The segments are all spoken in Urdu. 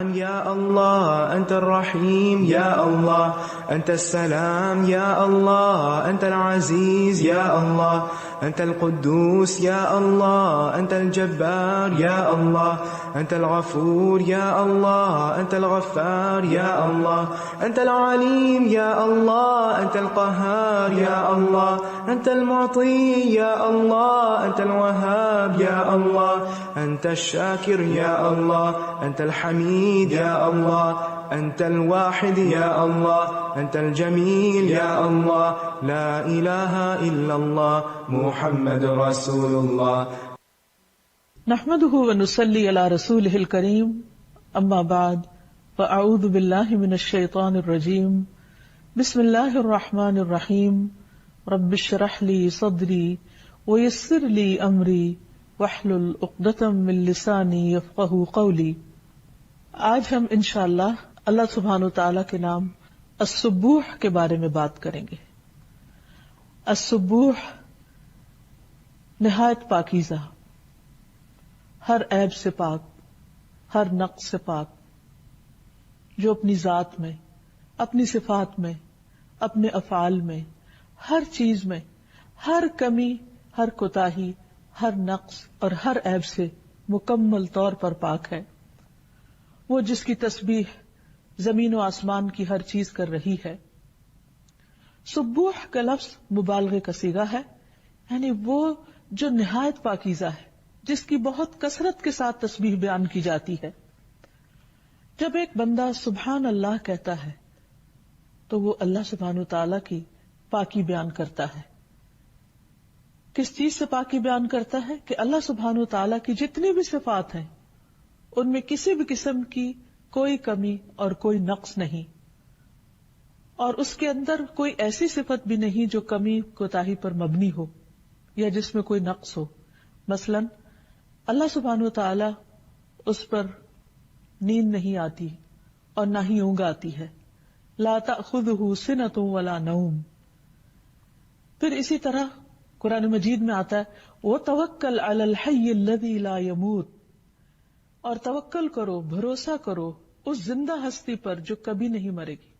يا الله أنت الرحيم يا الله أنت السلام يا الله أنت العزيز يا الله أنت القدوس يا الله أنت الجبار يا الله أنت الغفور يا الله أنت الغفار يا الله أنت العليم يا الله أنت القهار يا الله أنت المعطي يا الله أنت الوهاب يا الله أنت الشاكر يا الله أنت الحميد يا الله أنت الواحد يا الله أنت الجميل يا الله لا إله إلا الله محمد رسول الله. نحمده ونصلي على رسوله الكريم أما بعد فأعوذ بالله من الشيطان الرجيم بسم الله الرحمن الرحيم رب اشرح لي صدري ويسر لي أمري واحلل عقدة من لساني يفقهوا قولي. آج ہم انشاءاللہ اللہ سبحانہ وتعالی کے نام السبوح کے بارے میں بات کریں گے. السبوح نہایت پاکیزہ، ہر عیب سے پاک، ہر نقص سے پاک، جو اپنی ذات میں، اپنی صفات میں، اپنے افعال میں، ہر چیز میں، ہر کمی، ہر کوتاہی، ہر نقص اور ہر عیب سے مکمل طور پر پاک ہے. وہ جس کی تسبیح زمین و آسمان کی ہر چیز کر رہی ہے. سبوح کا لفظ مبالغے کا صیغہ ہے، یعنی وہ جو نہایت پاکیزہ ہے، جس کی بہت کثرت کے ساتھ تسبیح بیان کی جاتی ہے. جب ایک بندہ سبحان اللہ کہتا ہے تو وہ اللہ سبحانہ وتعالی کی پاکی بیان کرتا ہے. کس چیز سے پاکی بیان کرتا ہے؟ کہ اللہ سبحانہ وتعالی کی جتنی بھی صفات ہیں ان میں کسی بھی قسم کی کوئی کمی اور کوئی نقص نہیں، اور اس کے اندر کوئی ایسی صفت بھی نہیں جو کمی کوتاہی پر مبنی ہو یا جس میں کوئی نقص ہو. مثلا اللہ سبحانہ وتعالی اس پر نیند نہیں آتی اور نہ ہی اونگ آتی ہے. لا تأخذہ سنۃ ولا نوم. پھر اسی طرح قرآن مجید میں آتا ہے وَتَوَكَّلْ عَلَى الْحَيِّ الَّذِي لَا يَمُوتُ، اور توکل کرو، بھروسہ کرو اس زندہ ہستی پر جو کبھی نہیں مرے گی.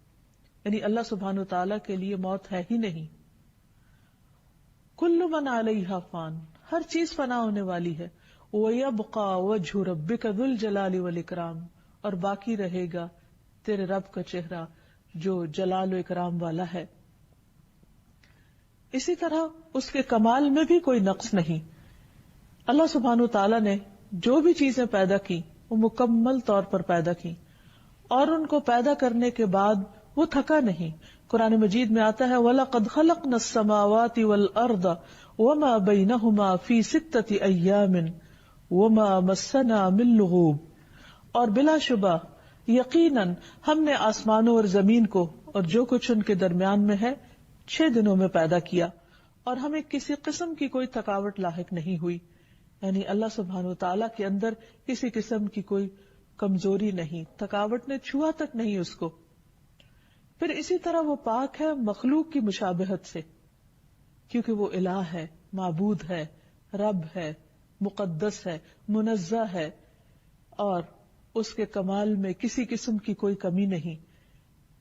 یعنی اللہ سبحانہ وتعالی کے لیے موت ہے ہی نہیں. کل من علیہا فان، ہر چیز فنا ہونے والی ہے. وَيَبْقَى وَجْهُ رَبِّكَ ذُو الْجَلَالِ وَالْإِكْرَامِ، اور باقی رہے گا تیرے رب کا چہرہ جو جلال و اکرام والا ہے. اسی طرح اس کے کمال میں بھی کوئی نقص نہیں. اللہ سبحانہ وتعالی نے جو بھی چیزیں پیدا کی وہ مکمل طور پر پیدا کی، اور ان کو پیدا کرنے کے بعد وہ تھکا نہیں. قرآن مجید میں آتا ہے وَلَقَدْ خَلَقْنَا السَّمَاوَاتِ وَالْأَرْضَ وَمَا بَيْنَهُمَا فِي سِتَّةِ أَيَّامٍ وَمَا مَسَّنَا مِن لُغُوبٍ، اور بلا شبہ یقیناً ہم نے آسمانوں اور زمین کو اور جو کچھ ان کے درمیان میں ہے 6 دنوں میں پیدا کیا، اور ہمیں کسی قسم کی کوئی تھکاوٹ لاحق نہیں ہوئی. یعنی اللہ سبحانہ وتعالی کے اندر کسی قسم کی کوئی کمزوری نہیں، تھکاوٹ نے چھوا تک نہیں اس کو. پھر اسی طرح وہ پاک ہے مخلوق کی مشابہت سے، کیونکہ وہ الہ ہے، معبود ہے، رب ہے، مقدس ہے، منزہ ہے، اور اس کے کمال میں کسی قسم کی کوئی کمی نہیں.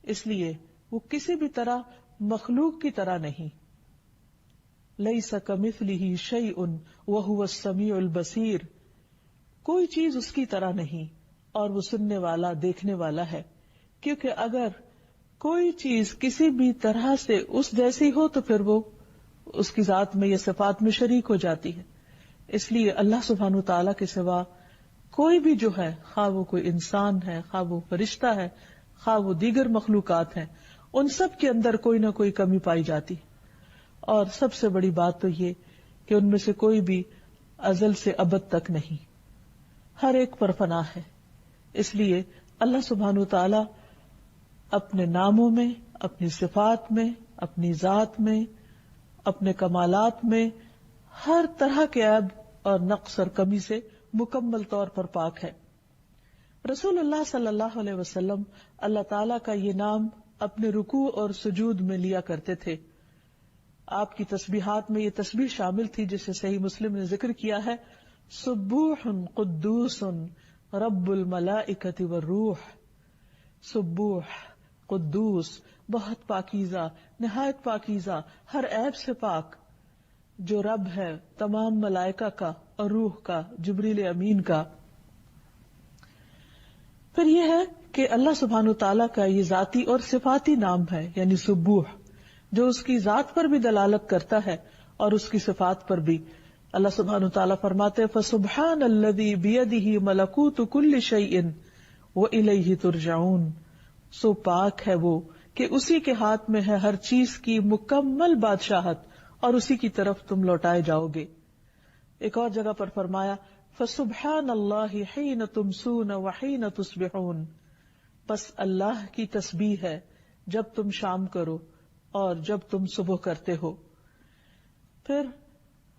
اس لیے وہ کسی بھی طرح مخلوق کی طرح نہیں. لیس کمثلہ شیء وہو السمیع البصیر، کوئی چیز اس کی طرح نہیں اور وہ سننے والا، دیکھنے والا ہے. کیونکہ اگر کوئی چیز کسی بھی طرح سے اس جیسی ہو تو پھر وہ اس کی ذات میں یا صفات میں شریک ہو جاتی ہے. اس لیے اللہ سبحانہ وتعالی کے سوا کوئی بھی جو ہے، خواہ وہ کوئی انسان ہے، خواہ وہ فرشتہ ہے، خواہ وہ دیگر مخلوقات ہیں، ان سب کے اندر کوئی نہ کوئی کمی پائی جاتی. اور سب سے بڑی بات تو یہ کہ ان میں سے کوئی بھی ازل سے ابد تک نہیں، ہر ایک پر فنا ہے. اس لیے اللہ سبحانہ وتعالی اپنے ناموں میں، اپنی صفات میں، اپنی ذات میں، اپنے کمالات میں ہر طرح کے عیب اور نقص اور کمی سے مکمل طور پر پاک ہے. رسول اللہ صلی اللہ علیہ وسلم اللہ تعالیٰ کا یہ نام اپنے رکوع اور سجود میں لیا کرتے تھے. آپ کی تسبیحات میں یہ تسبیح شامل تھی جسے صحیح مسلم نے ذکر کیا ہے سبوح قدوس رب الملائکۃ والروح، سبوح، قدوس، بہت پاکیزہ، نہایت پاکیزہ، ہر عیب سے پاک، جو رب ہے تمام ملائکہ کا اور روح کا، جبریل امین کا۔ پھر یہ ہے کہ اللہ سبحانہ وتعالیٰ کا یہ ذاتی اور صفاتی نام ہے، یعنی سبوح، جو اس کی ذات پر بھی دلالت کرتا ہے اور اس کی صفات پر بھی۔ اللہ سبحانہ وتعالیٰ فرماتے ہیں فَسُبْحَانَ الَّذِي بِيَدِهِ مَلَكُوتُ كُلِّ شَيْءٍ وَإِلَيْهِ تُرْجَعُونَ، سو پاک ہے وہ کہ اسی کے ہاتھ میں ہے ہر چیز کی مکمل بادشاہت اور اسی کی طرف تم لوٹائے جاؤ گے۔ ایک اور جگہ پر فرمایا فَسُبْحَانَ اللَّهِ حِينَ تُمْسُونَ وَحِينَ تُصْبِحُونَ، پس اللہ کی تسبیح ہے جب تم شام کرو اور جب تم صبح کرتے ہو۔ پھر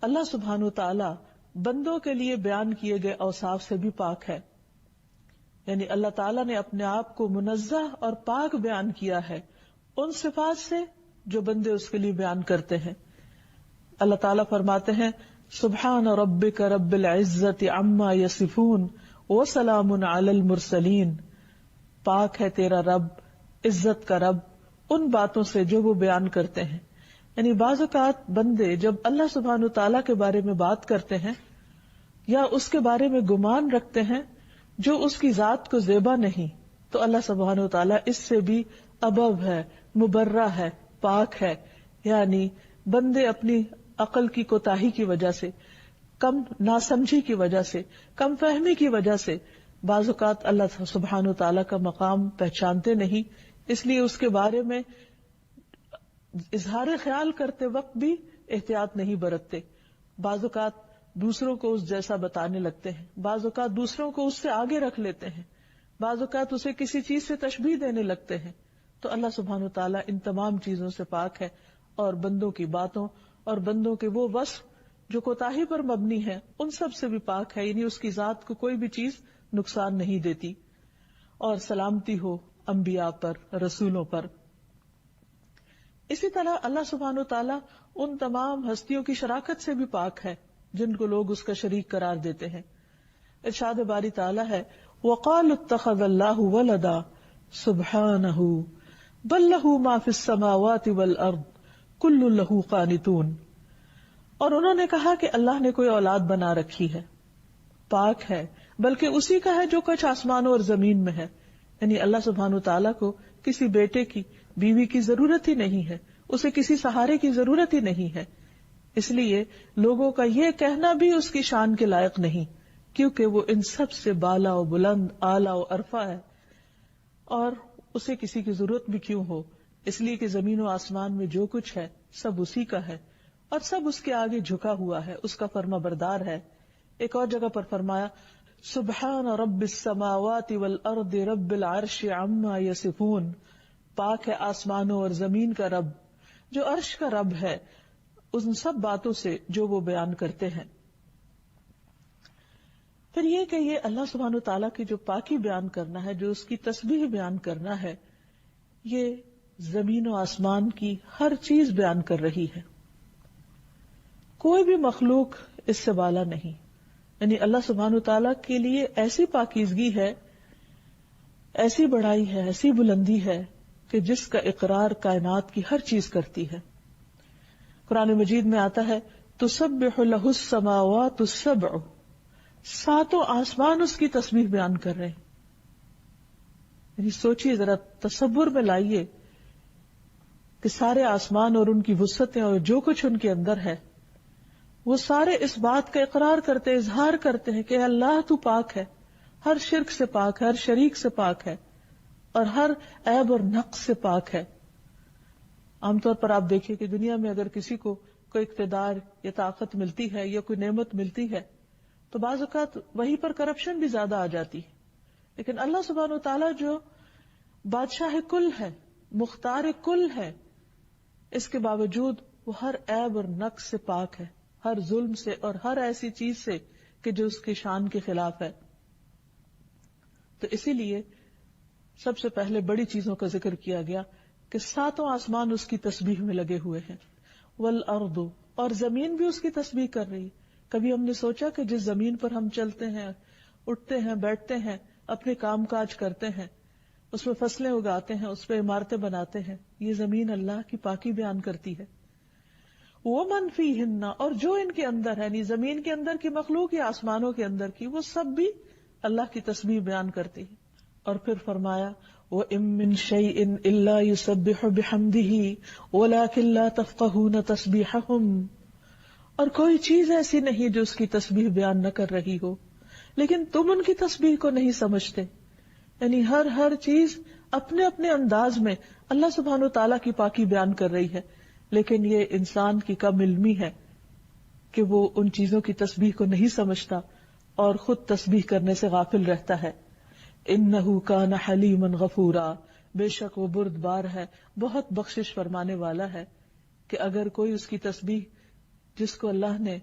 اللہ سبحانہ تعالی بندوں کے لیے بیان کیے گئے اوصاف سے بھی پاک ہے، یعنی اللہ تعالیٰ نے اپنے آپ کو منزہ اور پاک بیان کیا ہے ان صفات سے جو بندے اس کے لیے بیان کرتے ہیں۔ اللہ تعالیٰ فرماتے ہیں سبحان ربک رب العزت عما یصفون وسلام علی المرسلین، پاک ہے تیرا رب، عزت کا رب، ان باتوں سے جو وہ بیان کرتے ہیں۔ یعنی بعض اوقات بندے جب اللہ سبحانہ تعالیٰ کے بارے میں بات کرتے ہیں یا اس کے بارے میں گمان رکھتے ہیں جو اس کی ذات کو زیبا نہیں، تو اللہ سبحانہ تعالیٰ اس سے بھی ابو ہے، مبرہ ہے، پاک ہے۔ یعنی بندے اپنی عقل کی کوتاہی کی وجہ سے، کم ناسمجھی کی وجہ سے، کم فہمی کی وجہ سے بعض اوقات اللہ سبحانہ تعالیٰ کا مقام پہچانتے نہیں، اس لیے اس کے بارے میں اظہار خیال کرتے وقت بھی احتیاط نہیں برتتے۔ بعض اوقات دوسروں کو اس جیسا بتانے لگتے ہیں، بعض اوقات دوسروں کو اس سے آگے رکھ لیتے ہیں، بعض اوقات اسے کسی چیز سے تشبیہ دینے لگتے ہیں۔ تو اللہ سبحانہ تعالیٰ ان تمام چیزوں سے پاک ہے اور بندوں کی باتوں اور بندوں کے وہ وصف جو کوتاہی پر مبنی ہے ان سب سے بھی پاک ہے، یعنی اس کی ذات کو کوئی بھی چیز نقصان نہیں دیتی۔ اور سلامتی ہو انبیاء پر، رسولوں پر۔ اسی طرح اللہ سبحانہ تعالیٰ ان تمام ہستیوں کی شراکت سے بھی پاک ہے جن کو لوگ اس کا شریک قرار دیتے ہیں۔ ارشاد باری تعالیٰ ہے وَقَالُوا اتَّخَذَ اللَّهُ وَلَدًا سُبْحَانَهُ بَل لَّهُ مَا فِي السَّمَاوَاتِ وَالْأَرْضِ كُلٌّ لَّهُ قَانِتُونَ، اور انہوں نے کہا کہ اللہ نے کوئی اولاد بنا رکھی ہے، پاک ہے، بلکہ اسی کا ہے جو کچھ آسمانوں اور زمین میں ہے۔ یعنی اللہ سبحانہ تعالیٰ کو کسی بیٹے کی، بیوی کی ضرورت ہی نہیں ہے، اسے کسی سہارے کی ضرورت ہی نہیں ہے، اس لیے لوگوں کا یہ کہنا بھی اس کی شان کے لائق نہیں، کیونکہ وہ ان سب سے بالا و بلند، اعلیٰ و عرفہ ہے، اور اسے کسی کی ضرورت بھی کیوں ہو، اس لیے کہ زمین و آسمان میں جو کچھ ہے سب اسی کا ہے اور سب اس کے آگے جھکا ہوا ہے، اس کا فرما بردار ہے۔ ایک اور جگہ پر فرمایا سبحان رب السماوات والارض رب العرش عما یصفون، پاک ہے آسمانوں اور زمین کا رب جو عرش کا رب ہے ان سب باتوں سے جو وہ بیان کرتے ہیں۔ پھر یہ کہ یہ اللہ سبحانہ تعالیٰ کی جو پاکی بیان کرنا ہے، جو اس کی تسبیح بیان کرنا ہے، یہ زمین و آسمان کی ہر چیز بیان کر رہی ہے، کوئی بھی مخلوق اس سے بالا نہیں۔ یعنی اللہ سبحانہ تعالیٰ کے لیے ایسی پاکیزگی ہے، ایسی بڑائی ہے، ایسی بلندی ہے کہ جس کا اقرار کائنات کی ہر چیز کرتی ہے۔ قرآن مجید میں آتا ہے تسبح لہ السماوات السبع، ساتوں آسمان اس کی تسبیح بیان کر رہے ہیں۔ یعنی سوچئے ذرا، تصور میں لائیے کہ سارے آسمان اور ان کی وسعتیں اور جو کچھ ان کے اندر ہے، وہ سارے اس بات کا اقرار کرتے، اظہار کرتے ہیں کہ اللہ تو پاک ہے، ہر شرک سے پاک ہے، ہر شریک سے پاک ہے اور ہر عیب اور نقص سے پاک ہے۔ عام طور پر آپ دیکھیں کہ دنیا میں اگر کسی کو کوئی اقتدار یا طاقت ملتی ہے یا کوئی نعمت ملتی ہے تو بعض اوقات وہیں پر کرپشن بھی زیادہ آ جاتی ہے، لیکن اللہ سبحانہ و تعالیٰ جو بادشاہ کل ہے، مختار کل ہے، اس کے باوجود وہ ہر عیب اور نقص سے پاک ہے، ہر ظلم سے اور ہر ایسی چیز سے کہ جو اس کی شان کے خلاف ہے۔ تو اسی لیے سب سے پہلے بڑی چیزوں کا ذکر کیا گیا کہ ساتوں آسمان اس کی تسبیح میں لگے ہوئے ہیں، والارض، اور زمین بھی اس کی تسبیح کر رہی ہے۔ کبھی ہم نے سوچا کہ جس زمین پر ہم چلتے ہیں اٹھتے ہیں، بیٹھتے ہیں، اپنے کام کاج کرتے ہیں، اس میں فصلیں اگاتے ہیں، اس پہ عمارتیں بناتے ہیں. یہ زمین اللہ کی پاکی بیان کرتی ہے. وَمَن فِيهِنَّ، اور جو ان کے اندر ہے، یعنی زمین کے اندر کی مخلوق یا آسمانوں کے اندر کی، وہ سب بھی اللہ کی تسبیح بیان کرتی ہے. اور پھر فرمایا وَإِن مِّن شَيْءٍ إِلَّا يُسَبِّحُ بِحَمْدِهِ وَلَٰكِن لَّا تَفْقَهُونَ تَسْبِيحَهُمْ، اور کوئی چیز ایسی نہیں جو اس کی تسبیح بیان نہ کر رہی ہو، لیکن تم ان کی تسبیح کو نہیں سمجھتے. یعنی ہر چیز اپنے اپنے انداز میں اللہ سبحانہ وتعالیٰ کی پاکی بیان کر رہی ہے، لیکن یہ انسان کی کم علمی ہے کہ وہ ان چیزوں کی تسبیح کو نہیں سمجھتا اور خود تسبیح کرنے سے غافل رہتا ہے. انہ کان حلیما غفورا، بے شک وہ بردبار ہے، بہت بخشش فرمانے والا ہے. کہ اگر کوئی اس کی تسبیح، جس کو اللہ نے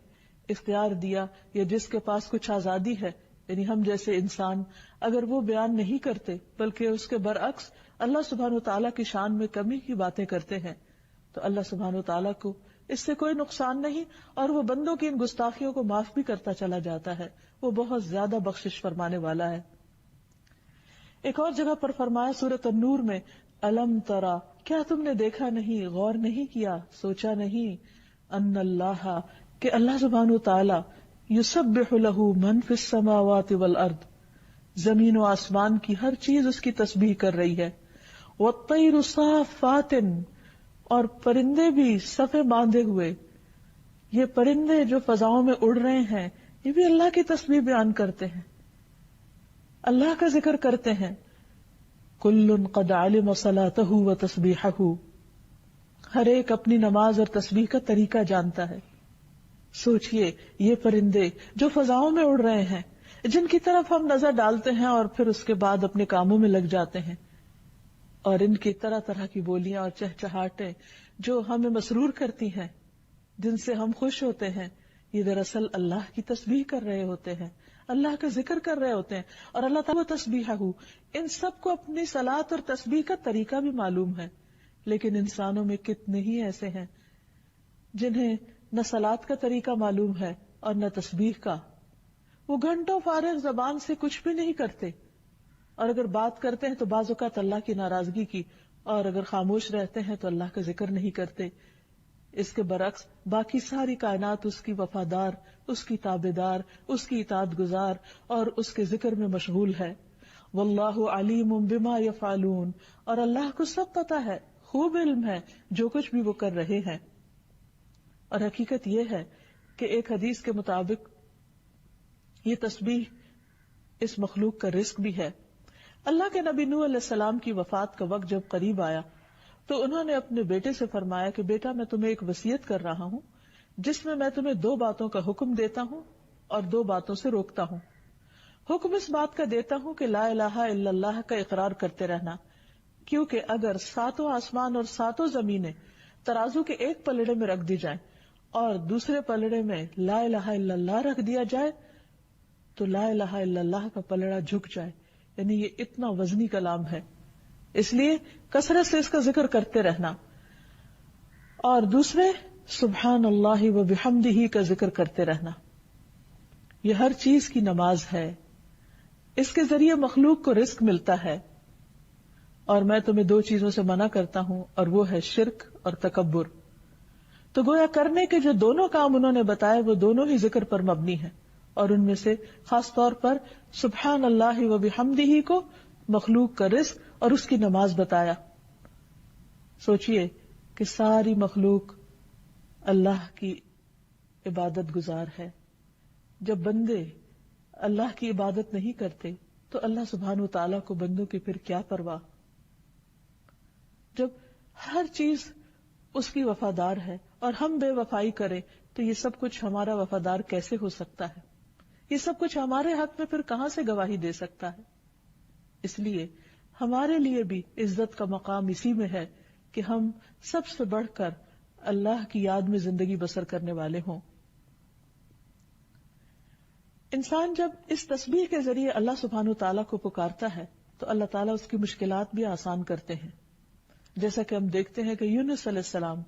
اختیار دیا یا جس کے پاس کچھ آزادی ہے، یعنی ہم جیسے انسان، اگر وہ بیان نہیں کرتے بلکہ اس کے برعکس اللہ سبحانہ وتعالیٰ کی شان میں کمی کی باتیں کرتے ہیں، تو اللہ سبحانہ وتعالیٰ کو اس سے کوئی نقصان نہیں، اور وہ بندوں کی ان گستاخیوں کو معاف بھی کرتا چلا جاتا ہے. وہ بہت زیادہ بخشش فرمانے والا ہے. ایک اور جگہ پر فرمایا سورۃ النور میں، الم ترا، کیا تم نے دیکھا نہیں، غور نہیں کیا، سوچا نہیں، ان اللہ، کہ اللہ سبحانہ وتعالیٰ یسبح لہ من فی السماوات والارض، زمین و آسمان کی ہر چیز اس کی تسبیح کر رہی ہے. والطیر صافات، اور پرندے بھی صفے باندھے ہوئے. یہ پرندے جو فضاؤں میں اڑ رہے ہیں، یہ بھی اللہ کی تسبیح بیان کرتے ہیں، اللہ کا ذکر کرتے ہیں. کل قد علم صلاتہ و تسبیحہ، ہر ایک اپنی نماز اور تسبیح کا طریقہ جانتا ہے. سوچئے یہ پرندے جو فضاؤں میں اڑ رہے ہیں، جن کی طرف ہم نظر ڈالتے ہیں اور پھر اس کے بعد اپنے کاموں میں لگ جاتے ہیں، اور ان کی طرح طرح کی بولیاں اور چہچہاٹیں جو ہمیں مسرور کرتی ہیں، جن سے ہم خوش ہوتے ہیں، یہ دراصل اللہ کی تسبیح کر رہے ہوتے ہیں، اللہ کا ذکر کر رہے ہوتے ہیں. اور اللہ تعالیٰ تسبیحہ، ان سب کو اپنی صلاۃ اور تسبیح کا طریقہ بھی معلوم ہے. لیکن انسانوں میں کتنے ہی ایسے ہیں جنہیں نہ صلاۃ کا طریقہ معلوم ہے اور نہ تسبیح کا. وہ گھنٹوں فارغ زبان سے کچھ بھی نہیں کرتے، اور اگر بات کرتے ہیں تو بعض اوقات اللہ کی ناراضگی کی، اور اگر خاموش رہتے ہیں تو اللہ کا ذکر نہیں کرتے. اس کے برعکس باقی ساری کائنات اس کی وفادار، اس کی تابعدار، اس کی اطاعت گزار اور اس کے ذکر میں مشغول ہے. واللہ علیم بما یفعلون، اور اللہ کو سب پتا ہے، خوب علم ہے جو کچھ بھی وہ کر رہے ہیں. اور حقیقت یہ ہے کہ ایک حدیث کے مطابق یہ تسبیح اس مخلوق کا رزق بھی ہے. اللہ کے نبی نوح علیہ السلام کی وفات کا وقت جب قریب آیا تو انہوں نے اپنے بیٹے سے فرمایا کہ بیٹا، میں تمہیں ایک وصیت کر رہا ہوں جس میں تمہیں 2 باتوں کا حکم دیتا ہوں اور 2 باتوں سے روکتا ہوں. حکم اس بات کا دیتا ہوں کہ لا الہ الا اللہ کا اقرار کرتے رہنا، کیونکہ اگر 7 آسمان اور 7 زمینیں ترازو کے ایک پلڑے میں رکھ دی جائیں اور دوسرے پلڑے میں لا الہ الا اللہ رکھ دیا جائے تو لا الہ الا اللہ کا پلڑا جھک جائے. یعنی یہ اتنا وزنی کلام ہے، اس لیے کثرت سے اس کا ذکر کرتے رہنا. اور دوسرے سبحان اللہ و بحمدہ کا ذکر کرتے رہنا. یہ ہر چیز کی نماز ہے، اس کے ذریعے مخلوق کو رزق ملتا ہے. اور میں تمہیں 2 چیزوں سے منع کرتا ہوں، اور وہ ہے شرک اور تکبر. تو گویا کرنے کے جو دونوں کام انہوں نے بتائے وہ دونوں ہی ذکر پر مبنی ہیں، اور ان میں سے خاص طور پر سبحان اللہ و بحمدہ کو مخلوق کا رزق اور اس کی نماز بتایا. سوچئے کہ ساری مخلوق اللہ کی عبادت گزار ہے. جب بندے اللہ کی عبادت نہیں کرتے تو اللہ سبحانہ وتعالیٰ کو بندوں کی پھر کیا پرواہ. جب ہر چیز اس کی وفادار ہے اور ہم بے وفائی کریں تو یہ سب کچھ ہمارا وفادار کیسے ہو سکتا ہے؟ یہ سب کچھ ہمارے حق میں پھر کہاں سے گواہی دے سکتا ہے؟ اس لیے ہمارے لیے بھی عزت کا مقام اسی میں ہے کہ ہم سب سے بڑھ کر اللہ کی یاد میں زندگی بسر کرنے والے ہوں. انسان جب اس تسبیح کے ذریعے اللہ سبحانہ وتعالیٰ کو پکارتا ہے تو اللہ تعالیٰ اس کی مشکلات بھی آسان کرتے ہیں. جیسا کہ ہم دیکھتے ہیں کہ یونس علیہ السلام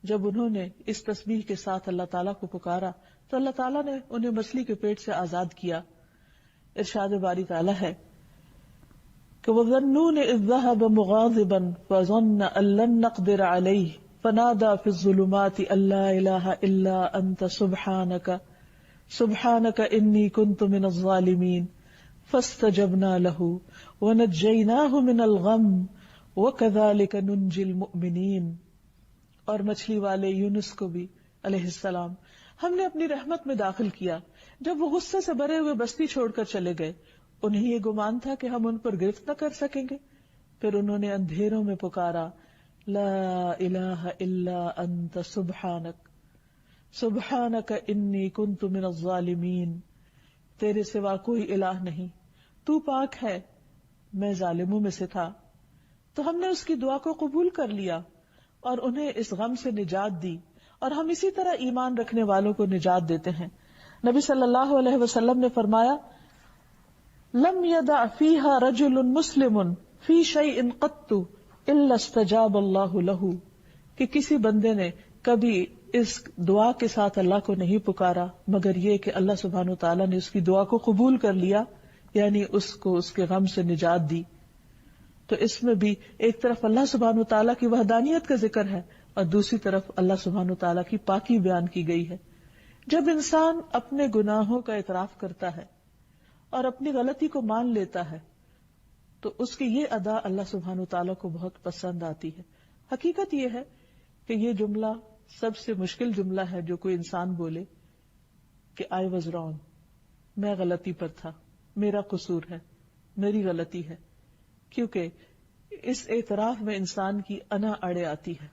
جب انہوں نے اس تسبیح کے ساتھ اللہ تعالیٰ کو پکارا تو اللہ تعالیٰ نے انہیں مچھلی کے پیٹ سے آزاد کیا. ارشاد باری تعالیٰ ہے کہ وَظَنُّونِ إِذْ ذَهَبَ مُغَاضِبًا فَظَنَّ أَن لَّن نَّقْدِرَ عَلَيْهِ فَنَادَىٰ فِي الظُّلُمَاتِ أَن لَّا إِلَٰهَ إِلَّا أَنتَ سُبْحَانَكَ إِنِّي كُنتُ مِنَ الظَّالِمِينَ فَاسْتَجَبْنَا لَهُ وَنَجَّيْنَاهُ مِنَ الْغَمِّ وَكَذَٰلِكَ نُنجِي الْمُؤْمِنِينَ۔ اور مچھلی والے یونس کو بھی علیہ السلام ہم نے اپنی رحمت میں داخل کیا جب وہ غصے سے بھرے ہوئے بستی چھوڑ کر چلے گئے۔ انہیں یہ گمان تھا کہ ہم ان پر گرفت نہ کر سکیں گے، پھر انہوں نے اندھیروں میں پکارا لا الہ الا انت سبحانک انی کنت من الظالمین، تیرے سوا کوئی الہ نہیں، تو پاک ہے، میں ظالموں میں سے تھا۔ تو ہم نے اس کی دعا کو قبول کر لیا اور انہیں اس غم سے نجات دی، اور ہم اسی طرح ایمان رکھنے والوں کو نجات دیتے ہیں۔ نبی صلی اللہ علیہ وسلم نے فرمایا لم يدع فيها رجل مسلم في شيء قط الا استجاب الله له، کہ کسی بندے نے کبھی اس دعا کے ساتھ اللہ کو نہیں پکارا مگر یہ کہ اللہ سبحانہ وتعالیٰ نے اس کی دعا کو قبول کر لیا، یعنی اس کو اس کے غم سے نجات دی۔ تو اس میں بھی ایک طرف اللہ سبحانہ وتعالیٰ کی وحدانیت کا ذکر ہے اور دوسری طرف اللہ سبحانہ وتعالیٰ کی پاکی بیان کی گئی ہے۔ جب انسان اپنے گناہوں کا اعتراف کرتا ہے اور اپنی غلطی کو مان لیتا ہے تو اس کی یہ ادا اللہ سبحانہ وتعالیٰ کو بہت پسند آتی ہے۔ حقیقت یہ ہے کہ یہ جملہ سب سے مشکل جملہ ہے جو کوئی انسان بولے کہ I was wrong، میں غلطی پر تھا، میرا قصور ہے، میری غلطی ہے، کیونکہ اس اعتراف میں انسان کی انا اڑے آتی ہے،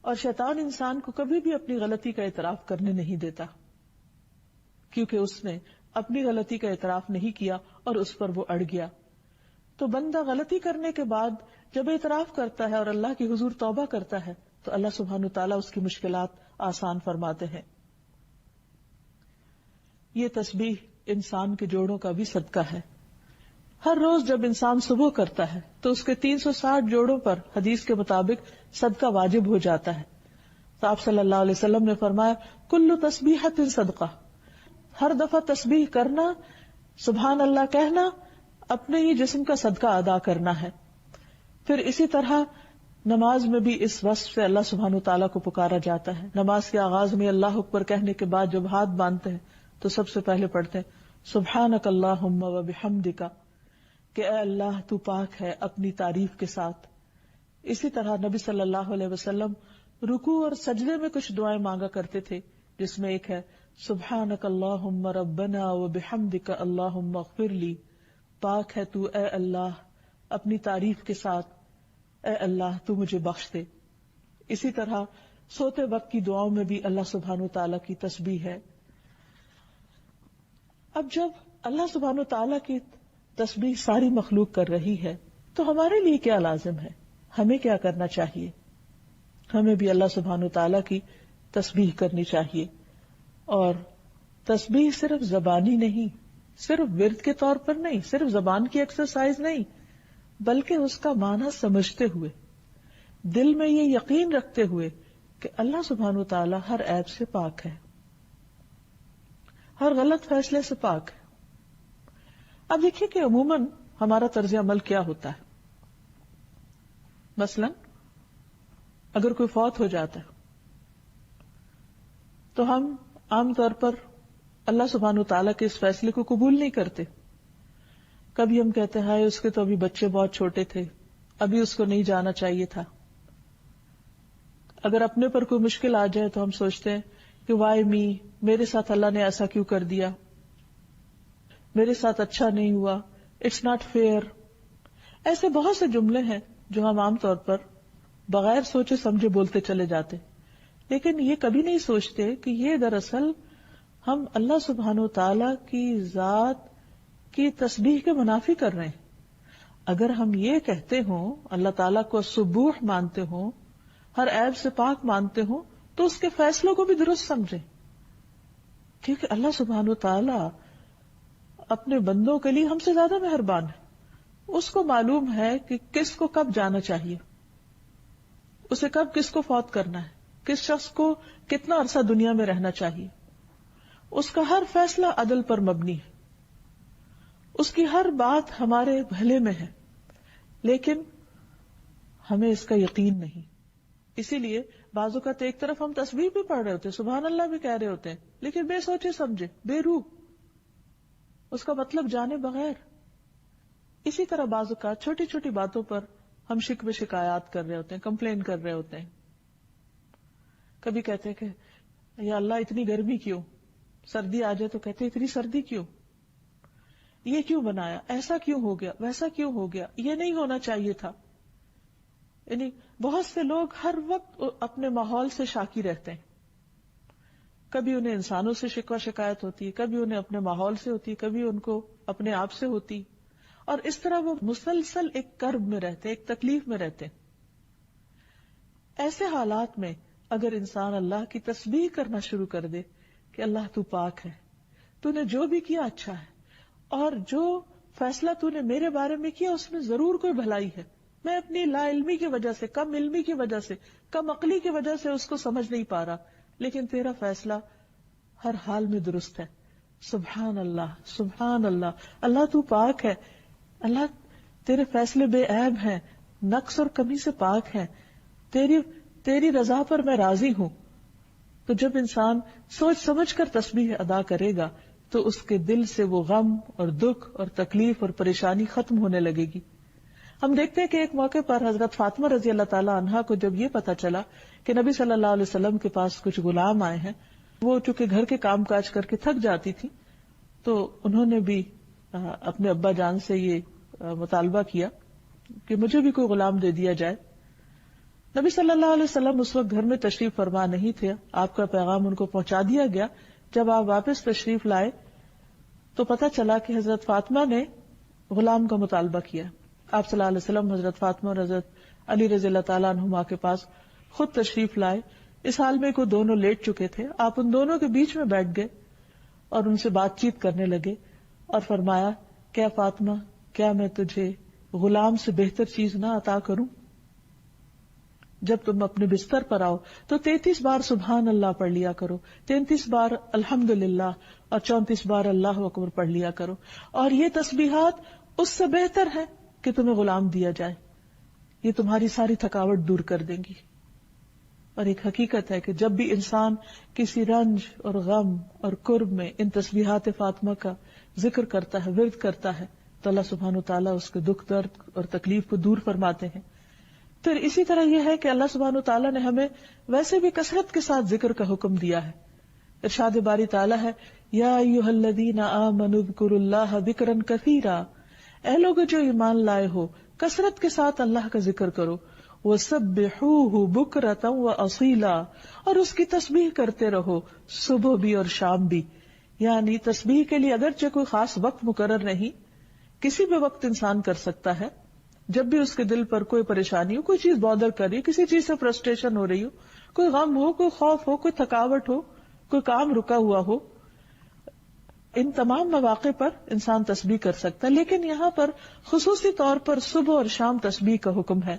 اور شیطان انسان کو کبھی بھی اپنی غلطی کا اعتراف کرنے نہیں دیتا، کیونکہ اس نے اپنی غلطی کا اعتراف نہیں کیا اور اس پر وہ اڑ گیا۔ تو بندہ غلطی کرنے کے بعد جب اعتراف کرتا ہے اور اللہ کی حضور توبہ کرتا ہے تو اللہ سبحانہ وتعالیٰ اس کی مشکلات آسان فرماتے ہیں۔ یہ تسبیح انسان کے جوڑوں کا بھی صدقہ ہے۔ ہر روز جب انسان صبح کرتا ہے تو اس کے 360 جوڑوں پر حدیث کے مطابق صدقہ واجب ہو جاتا ہے۔ تو آپ صلی اللہ علیہ وسلم نے فرمایا کل تسبیحۃ صدقہ، ہر دفعہ تسبیح کرنا، سبحان اللہ کہنا، اپنے ہی جسم کا صدقہ ادا کرنا ہے۔ پھر اسی طرح نماز میں بھی اس وصف سے اللہ سبحانہ وتعالیٰ کو پکارا جاتا ہے۔ نماز کے آغاز میں اللہ اکبر کہنے کے بعد جب ہاتھ باندھتے ہیں تو سب سے پہلے پڑھتے ہیں سبحانک اللہم و بحمدک، کہ اے اللہ تو پاک ہے اپنی تعریف کے ساتھ۔ اسی طرح نبی صلی اللہ علیہ وسلم رکوع اور سجدے میں کچھ دعائیں مانگا کرتے تھے، جس میں ایک ہے سبحانک اللہم ربنا و بحمدک اللہم اغفر لی، پاک ہے تو اے اللہ اپنی تعریف کے ساتھ، اے اللہ تو مجھے بخش دے۔ اسی طرح سوتے وقت کی دعاؤں میں بھی اللہ سبحانہ وتعالیٰ کی تسبیح ہے۔ اب جب اللہ سبحانہ وتعالیٰ کی تسبیح ساری مخلوق کر رہی ہے تو ہمارے لیے کیا لازم ہے، ہمیں کیا کرنا چاہیے؟ ہمیں بھی اللہ سبحانہ وتعالیٰ کی تسبیح کرنی چاہیے، اور تسبیح صرف زبانی نہیں، صرف ورد کے طور پر نہیں، صرف زبان کی ایکسرسائز نہیں، بلکہ اس کا معنی سمجھتے ہوئے، دل میں یہ یقین رکھتے ہوئے کہ اللہ سبحانہ وتعالیٰ ہر عیب سے پاک ہے، ہر غلط فیصلے سے پاک ہے۔ اب دیکھیے کہ عموماً ہمارا طرز عمل کیا ہوتا ہے۔ مثلا اگر کوئی فوت ہو جاتا ہے تو ہم عام طور پر اللہ سبحانہ وتعالیٰ کے اس فیصلے کو قبول نہیں کرتے۔ کبھی ہم کہتے ہیں اس کے تو ابھی بچے بہت چھوٹے تھے، ابھی اس کو نہیں جانا چاہیے تھا۔ اگر اپنے پر کوئی مشکل آ جائے تو ہم سوچتے ہیں کہ وائی می، میرے ساتھ اللہ نے ایسا کیوں کر دیا، میرے ساتھ اچھا نہیں ہوا، اٹس ناٹ فیئر۔ ایسے بہت سے جملے ہیں جو ہم عام طور پر بغیر سوچے سمجھے بولتے چلے جاتے، لیکن یہ کبھی نہیں سوچتے کہ یہ دراصل ہم اللہ سبحانہ وتعالیٰ کی ذات کی تسبیح کے منافی کر رہے ہیں۔ اگر ہم یہ کہتے ہوں، اللہ تعالیٰ کو سبوح مانتے ہوں، ہر عیب سے پاک مانتے ہوں، تو اس کے فیصلوں کو بھی درست سمجھیں، کیونکہ اللہ سبحانہ وتعالیٰ اپنے بندوں کے لیے ہم سے زیادہ مہربان ہے۔ اس کو معلوم ہے کہ کس کو کب جانا چاہیے، اسے کب کس کو فوت کرنا ہے، کس شخص کو کتنا عرصہ دنیا میں رہنا چاہیے۔ اس کا ہر فیصلہ عدل پر مبنی ہے، اس کی ہر بات ہمارے بھلے میں ہے، لیکن ہمیں اس کا یقین نہیں. اسی لیے بعض اوقات ایک طرف ہم تسبیح بھی پڑھ رہے ہوتے ہیں، سبحان اللہ بھی کہہ رہے ہوتے ہیں، لیکن بے سوچے سمجھے، بے روح، اس کا مطلب جانے بغیر. اسی طرح بعض اوقات چھوٹی چھوٹی باتوں پر ہم شکوے شکایات کر رہے ہوتے ہیں، کمپلین کر رہے ہوتے ہیں. کبھی کہتے ہیں کہ یا اللہ اتنی گرمی کیوں، سردی آ جائے تو کہتے اتنی سردی کیوں، یہ کیوں بنایا، ایسا کیوں ہو گیا، ویسا کیوں ہو گیا، یہ نہیں ہونا چاہیے تھا. یعنی بہت سے لوگ ہر وقت اپنے ماحول سے شاکی رہتے ہیں. کبھی انہیں انسانوں سے شکوہ شکایت ہوتی ہے، کبھی انہیں اپنے ماحول سے ہوتی ہے، کبھی ان کو اپنے آپ سے ہوتی، اور اس طرح وہ مسلسل ایک کرب میں رہتے، ایک تکلیف میں رہتے. ایسے حالات میں اگر انسان اللہ کی تسبیح کرنا شروع کر دے کہ اللہ تو پاک ہے، تو نے جو بھی کیا اچھا ہے، اور جو فیصلہ تو نے میرے بارے میں کیا اس میں ضرور کوئی بھلائی ہے، میں اپنی لا علمی کی وجہ سے، کم علمی کی وجہ سے، کم عقلی کی وجہ سے اس کو سمجھ نہیں پا رہا، لیکن تیرا فیصلہ ہر حال میں درست ہے. سبحان اللہ، سبحان اللہ، اللہ تو پاک ہے، اللہ تیرے فیصلے بے عیب ہیں، نقص اور کمی سے پاک ہیں، تیری رضا پر میں راضی ہوں. تو جب انسان سوچ سمجھ کر تسبیح ادا کرے گا تو اس کے دل سے وہ غم اور دکھ اور تکلیف اور پریشانی ختم ہونے لگے گی. ہم دیکھتے ہیں کہ ایک موقع پر حضرت فاطمہ رضی اللہ تعالی عنہا کو جب یہ پتا چلا کہ نبی صلی اللہ علیہ وسلم کے پاس کچھ غلام آئے ہیں، وہ چونکہ گھر کے کام کاج کر کے تھک جاتی تھی، تو انہوں نے بھی اپنے ابا جان سے یہ مطالبہ کیا کہ مجھے بھی کوئی غلام دے دیا جائے. نبی صلی اللہ علیہ وسلم اس وقت گھر میں تشریف فرما نہیں تھے، آپ کا پیغام ان کو پہنچا دیا گیا. جب آپ واپس تشریف لائے تو پتا چلا کہ حضرت فاطمہ نے غلام کا مطالبہ کیا. آپ صلی اللہ علیہ وسلم حضرت فاطمہ اور حضرت علی رضی اللہ تعالیٰ عنہما کے پاس خود تشریف لائے. اس حال میں کو دونوں لیٹ چکے تھے. آپ ان دونوں کے بیچ میں بیٹھ گئے اور ان سے بات چیت کرنے لگے اور فرمایا، کیا فاطمہ، کیا میں تجھے غلام سے بہتر چیز نہ عطا کروں؟ جب تم اپنے بستر پر آؤ تو 33 بار سبحان اللہ پڑھ لیا کرو، 33 بار الحمدللہ اور 34 بار اللہ اکبر پڑھ لیا کرو، اور یہ تسبیحات اس سے بہتر ہے کہ تمہیں غلام دیا جائے. یہ تمہاری ساری تھکاوٹ دور کر دیں گی. اور ایک حقیقت ہے کہ جب بھی انسان کسی رنج اور غم اور کرب میں ان تسبیحات فاطمہ کا ذکر کرتا ہے، ورد کرتا ہے، تو اللہ سبحانہ وتعالیٰ اس کے دکھ درد اور تکلیف کو دور فرماتے ہیں. پھر اسی طرح یہ ہے کہ اللہ سبحانہ وتعالیٰ نے ہمیں ویسے بھی کثرت کے ساتھ ذکر کا حکم دیا ہے. ارشاد باری تعالیٰ ہے، یا ایھا الذین آمنوا اذکروا اللہ ذکرا کثیرا، اے لوگو جو ایمان لائے ہو کثرت کے ساتھ اللہ کا ذکر کرو. وسبحوہ بکرۃ واصیلا، اور اس کی تسبیح کرتے رہو صبح بھی اور شام بھی. یعنی تسبیح کے لیے اگرچہ کوئی خاص وقت مقرر نہیں، کسی بھی وقت انسان کر سکتا ہے. جب بھی اس کے دل پر کوئی پریشانی ہو، کوئی چیز بادر کر رہی ہو، کسی چیز سے فرسٹریشن ہو رہی ہو، کوئی غم ہو، کوئی خوف ہو، کوئی تھکاوٹ ہو، کوئی کام رکا ہوا ہو، ان تمام مواقع پر انسان تسبیح کر سکتا ہے. لیکن یہاں پر خصوصی طور پر صبح اور شام تسبیح کا حکم ہے.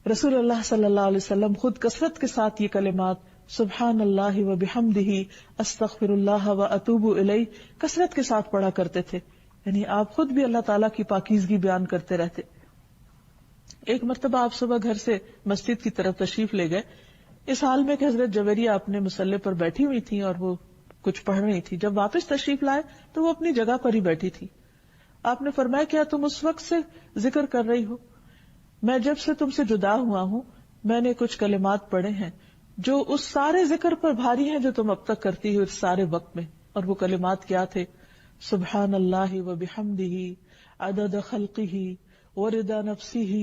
رسول اللہ صلی اللہ علیہ وسلم خود کثرت کے ساتھ یہ کلمات سبحان اللہ و بحمدہ استغفر اللہ و اتوب الیہ کثرت کے ساتھ پڑھا کرتے تھے. یعنی آپ خود بھی اللہ تعالیٰ کی پاکیزگی بیان کرتے رہتے. ایک مرتبہ آپ صبح گھر سے مسجد کی طرف تشریف لے گئے، اس حال میں کہ حضرت جویریہ اپنے مصلی پر بیٹھی ہوئی تھی اور وہ کچھ پڑھ رہی تھی. جب واپس تشریف لائے تو وہ اپنی جگہ پر ہی بیٹھی تھی. آپ نے فرمایا، کیا تم اس وقت سے ذکر کر رہی ہو؟ میں جب سے تم سے جدا ہوا ہوں میں نے کچھ کلمات پڑھے ہیں جو اس سارے ذکر پر بھاری ہیں جو تم اب تک کرتی ہو اس سارے وقت میں. اور وہ کلمات کیا تھے؟ سبحان اللہ و بحمدہ عدد خلقہ ورضا نفسہ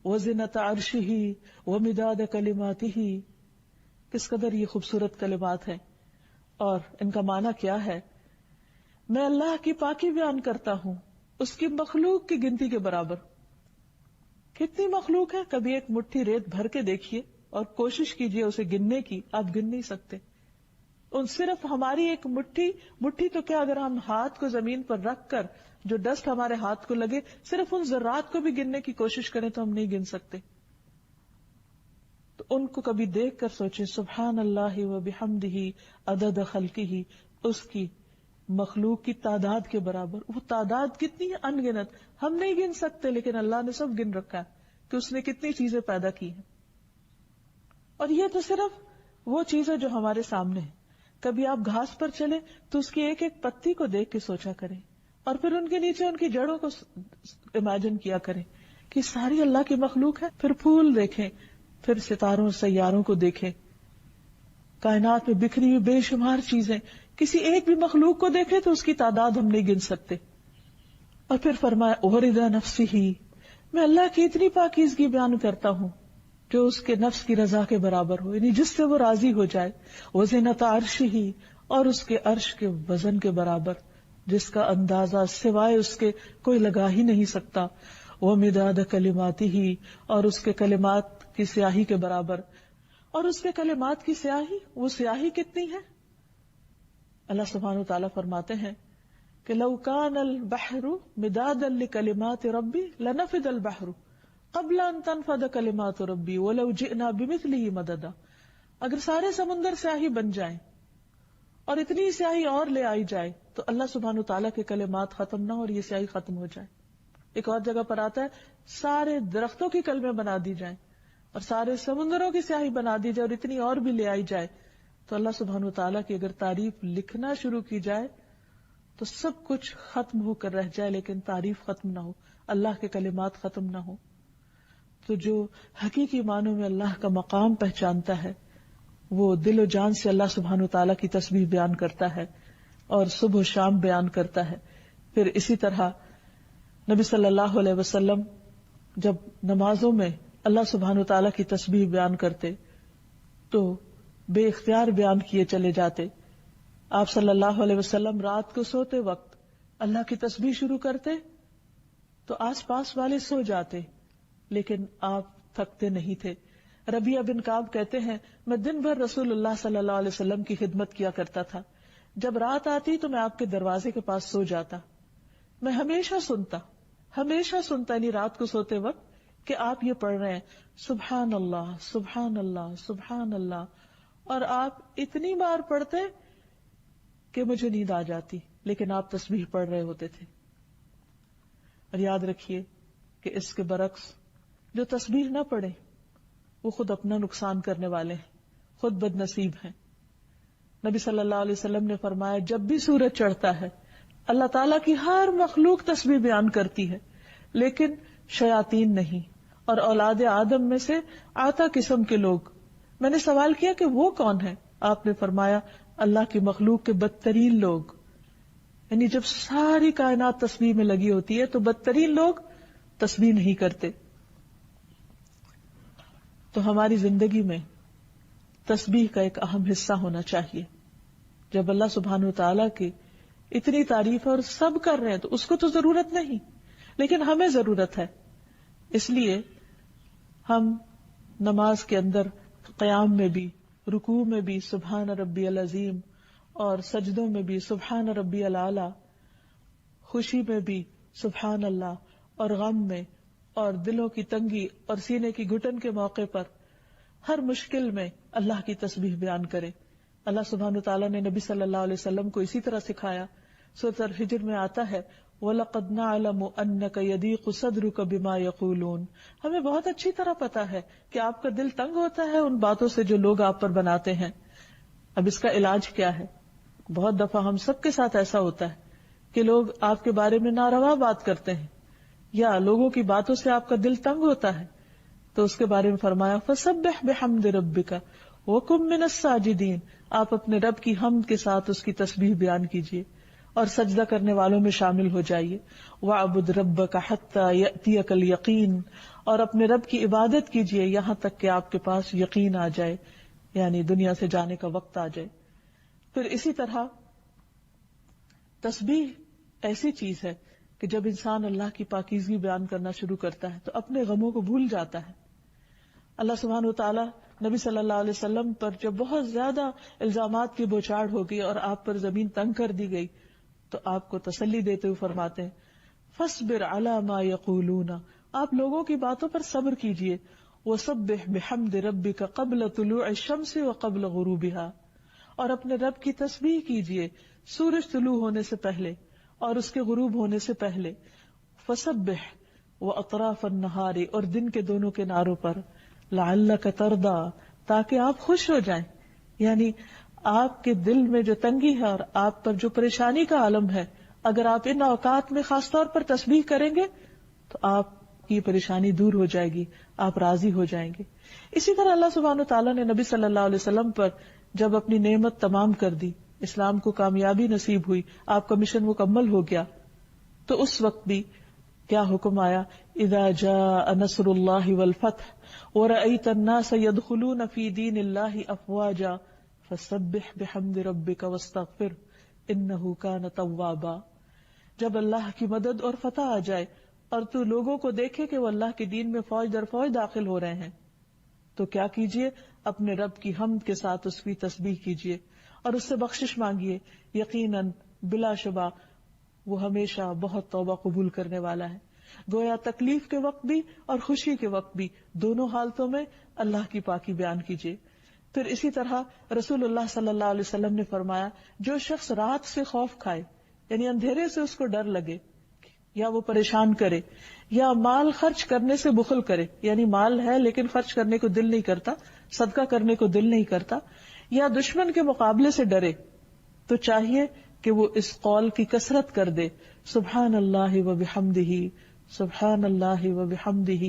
وزنۃ عرشہ ومداد کلماتہ. کس قدر یہ خوبصورت کلمات ہیں اور ان کا معنی کیا ہے؟ میں اللہ کی پاکی بیان کرتا ہوں اس کی مخلوق کی گنتی کے برابر. کتنی مخلوق ہے؟ کبھی ایک مٹھی ریت بھر کے دیکھیے اور کوشش کیجئے اسے گننے کی، آپ گن نہیں سکتے. ان صرف ہماری ایک مٹھی تو کیا، اگر ہم ہاتھ کو زمین پر رکھ کر جو ڈسٹ ہمارے ہاتھ کو لگے صرف ان ذرات کو بھی گننے کی کوشش کریں تو ہم نہیں گن سکتے. تو ان کو کبھی دیکھ کر سوچیں سبحان اللہ و بحمدہ عدد خلقہ، اس کی مخلوق کی تعداد کے برابر. وہ تعداد کتنی ہے؟ ان گنت. ہم نہیں گن سکتے، لیکن اللہ نے سب گن رکھا ہے کہ اس نے کتنی چیزیں پیدا کی ہیں. اور یہ تو صرف وہ چیز ہے جو ہمارے سامنے ہے. کبھی آپ گھاس پر چلے تو اس کی ایک ایک پتی کو دیکھ کے سوچا کریں، اور پھر ان کے نیچے ان کی جڑوں کو امیجن کیا کریں کہ ساری اللہ کی مخلوق ہے. پھر پھول دیکھیں، پھر ستاروں سیاروں کو دیکھیں، کائنات میں بکھری ہوئی بے شمار چیزیں. کسی ایک بھی مخلوق کو دیکھیں تو اس کی تعداد ہم نہیں گن سکتے. اور پھر فرمایا اوردا نفسی ہی، میں اللہ کی اتنی پاکیزگی بیان کرتا ہوں جو اس کے نفس کی رضا کے برابر ہو، یعنی جس سے وہ راضی ہو جائے. وزنت عرش ہی، اور اس کے عرش کے وزن کے برابر جس کا اندازہ سوائے اس کے کوئی لگا ہی نہیں سکتا. ومداد کلماتی ہی، اور اس کے کلمات کی سیاہی کے برابر. اور اس کے کلمات کی سیاہی، وہ سیاہی کتنی ہے؟ اللہ سبحانہ وتعالیٰ فرماتے ہیں کہ لو کان البحر مدادا لکلمات ربی لنفد البحر قبل ان تنفد کلمات ربی ولو جئنا بمثله مددا. اگر سارے سمندر سیاہی بن جائیں اور اتنی سیاہی اور لے آئی جائے تو اللہ سبحانہ وتعالیٰ کے کلمات ختم نہ ہو اور یہ سیاہی ختم ہو جائے. ایک اور جگہ پر آتا ہے سارے درختوں کی کلمیں بنا دی جائیں اور سارے سمندروں کی سیاہی بنا دی جائے اور اتنی اور بھی لے آئی جائے تو اللہ سبحانہ وتعالیٰ کی اگر تعریف لکھنا شروع کی جائے تو سب کچھ ختم ہو کر رہ جائے لیکن تعریف ختم نہ ہو، اللہ کے کلمات ختم نہ ہو. تو جو حقیقی معنوں میں اللہ کا مقام پہچانتا ہے وہ دل و جان سے اللہ سبحانہ وتعالیٰ کی تسبیح بیان کرتا ہے اور صبح و شام بیان کرتا ہے. پھر اسی طرح نبی صلی اللہ علیہ وسلم جب نمازوں میں اللہ سبحانہ وتعالیٰ کی تسبیح بیان کرتے تو بے اختیار بیان کیے چلے جاتے. آپ صلی اللہ علیہ وسلم رات کو سوتے وقت اللہ کی تسبیح شروع کرتے تو آس پاس والے سو جاتے لیکن آپ تھکتے نہیں تھے. ربیعہ بن کعب کہتے ہیں میں دن بھر رسول اللہ صلی اللہ علیہ وسلم کی خدمت کیا کرتا تھا. جب رات آتی تو میں آپ کے دروازے کے پاس سو جاتا. میں ہمیشہ سنتا یعنی رات کو سوتے وقت کہ آپ یہ پڑھ رہے ہیں سبحان اللہ سبحان اللہ سبحان اللہ، اور آپ اتنی بار پڑھتے کہ مجھے نیند آ جاتی لیکن آپ تسبیح پڑھ رہے ہوتے تھے. اور یاد رکھیے کہ اس کے برعکس جو تسبیح نہ پڑھے وہ خود اپنا نقصان کرنے والے ہیں، خود بد نصیب ہیں. نبی صلی اللہ علیہ وسلم نے فرمایا جب بھی سورج چڑھتا ہے اللہ تعالیٰ کی ہر مخلوق تسبیح بیان کرتی ہے لیکن شیاطین نہیں اور اولاد آدم میں سے آتا قسم کے لوگ. میں نے سوال کیا کہ وہ کون ہیں؟ آپ نے فرمایا اللہ کی مخلوق کے بدترین لوگ. یعنی جب ساری کائنات تسبیح میں لگی ہوتی ہے تو بدترین لوگ تسبیح نہیں کرتے. تو ہماری زندگی میں تسبیح کا ایک اہم حصہ ہونا چاہیے. جب اللہ سبحانہ وتعالیٰ کی اتنی تعریف ہے اور سب کر رہے ہیں تو اس کو تو ضرورت نہیں لیکن ہمیں ضرورت ہے. اس لیے ہم نماز کے اندر قیام میں بھی، رکوع میں بھی سبحان ربی العظیم اور سجدوں میں بھی سبحان ربی الاعلی، خوشی میں بھی سبحان اللہ اور غم میں اور دلوں کی تنگی اور سینے کی گھٹن کے موقع پر ہر مشکل میں اللہ کی تسبیح بیان کرے. اللہ سبحانہ تعالیٰ نے نبی صلی اللہ علیہ وسلم کو اسی طرح سکھایا. سورۃ الحجر میں آتا ہے وَلَقَدْ نَعْلَمُ أَنَّكَ يَضِيقُ صَدْرُكَ بِمَا يَقُولُونَ. ہمیں بہت اچھی طرح پتا ہے کہ آپ کا دل تنگ ہوتا ہے ان باتوں سے جو لوگ آپ پر بناتے ہیں. اب اس کا علاج کیا ہے؟ بہت دفعہ ہم سب کے ساتھ ایسا ہوتا ہے کہ لوگ آپ کے بارے میں ناروا بات کرتے ہیں یا لوگوں کی باتوں سے آپ کا دل تنگ ہوتا ہے تو اس کے بارے میں فرمایا فَسَبِّحْ بِحَمْدِ رَبِّكَ وَكُن مِّنَ السَّاجِدِينَ. آپ اپنے رب کی حمد کے ساتھ اس کی تسبیح بیان کیجیے اور سجدہ کرنے والوں میں شامل ہو جائیے. وَاعْبُدْ رَبَّكَ حَتَّى يَأْتِيَكَ الْيَقِينُ. اور اپنے رب کی عبادت کیجیے یہاں تک کہ آپ کے پاس یقین آ جائے، یعنی دنیا سے جانے کا وقت آ جائے. پھر اسی طرح تسبیح ایسی چیز ہے کہ جب انسان اللہ کی پاکیزگی بیان کرنا شروع کرتا ہے تو اپنے غموں کو بھول جاتا ہے. اللہ سبحانہ وتعالی نبی صلی اللہ علیہ وسلم پر جب بہت زیادہ الزامات کی بوچھاڑ ہو گئی اور آپ پر زمین تنگ کر دی گئی تو آپ کو تسلی دیتے ہوئے فرماتے ہیں فاصبر علی ما یقولون. آپ لوگوں کی باتوں پر صبر کیجیے. وسبح بحمد ربک قبل طلوع الشمس وقبل غروبها. اور اپنے رب کی تسبیح کیجیے سورج طلوع ہونے سے پہلے اور اس کے غروب ہونے سے پہلے، فسبح واطراف النہار، اور دن کے دونوں کناروں پر، لعلک ترضی، تاکہ آپ خوش ہو جائیں. یعنی آپ کے دل میں جو تنگی ہے اور آپ پر جو پریشانی کا عالم ہے، اگر آپ ان اوقات میں خاص طور پر تسبیح کریں گے تو آپ کی پریشانی دور ہو جائے گی، آپ راضی ہو جائیں گے. اسی طرح اللہ سبحانہ وتعالیٰ نے نبی صلی اللہ علیہ وسلم پر جب اپنی نعمت تمام کر دی، اسلام کو کامیابی نصیب ہوئی، آپ کا مشن مکمل ہو گیا، تو اس وقت بھی کیا حکم آیا؟ اذا جاء نصر اللہ والفتح ورأیت الناس يدخلون فی دین اللہ افواجا فسبح بحمد ربک واستغفر انہ کان توابا. جب اللہ کی مدد اور فتح آ جائے اور تو لوگوں کو دیکھے کہ وہ اللہ کے دین میں فوج در فوج داخل ہو رہے ہیں، تو کیا کیجئے؟ اپنے رب کی حمد کے ساتھ اس کی تسبیح کیجئے اور اس سے بخشش مانگیے. یقیناً بلا شبہ وہ ہمیشہ بہت توبہ قبول کرنے والا ہے. گویا تکلیف کے وقت بھی اور خوشی کے وقت بھی، دونوں حالتوں میں اللہ کی پاکی بیان کیجئے. پھر اسی طرح رسول اللہ صلی اللہ علیہ وسلم نے فرمایا، جو شخص رات سے خوف کھائے، یعنی اندھیرے سے اس کو ڈر لگے یا وہ پریشان کرے، یا مال خرچ کرنے سے بخل کرے، یعنی مال ہے لیکن خرچ کرنے کو دل نہیں کرتا، صدقہ کرنے کو دل نہیں کرتا، یا دشمن کے مقابلے سے ڈرے، تو چاہیے کہ وہ اس قول کی کثرت کر دے، سبحان اللہ و بحمدہ، سبحان اللہ و بحمدہ،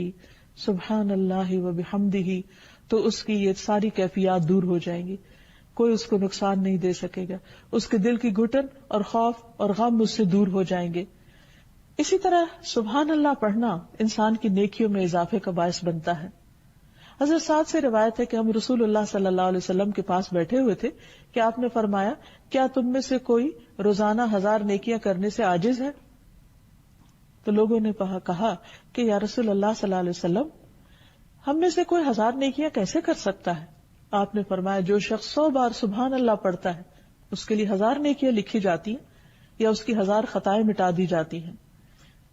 سبحان اللہ و بحمدہ. تو اس کی یہ ساری کیفیات دور ہو جائیں گی، کوئی اس کو نقصان نہیں دے سکے گا، اس کے دل کی گھٹن اور خوف اور غم اس سے دور ہو جائیں گے. اسی طرح سبحان اللہ پڑھنا انسان کی نیکیوں میں اضافے کا باعث بنتا ہے. حضرت سعد سے روایت ہے کہ ہم رسول اللہ صلی اللہ علیہ وسلم کے پاس بیٹھے ہوئے تھے کہ آپ نے فرمایا، کیا تم میں سے کوئی روزانہ 1000 نیکیاں کرنے سے عاجز ہے؟ تو لوگوں نے کہا کہ یا رسول اللہ صلی اللہ علیہ وسلم، ہم میں سے کوئی 1000 نیکیاں کیسے کر سکتا ہے؟ آپ نے فرمایا، جو شخص 100 بار سبحان اللہ پڑھتا ہے اس کے لیے 1000 نیکیاں لکھی جاتی ہیں یا اس کی 1000 خطائیں مٹا دی جاتی ہیں.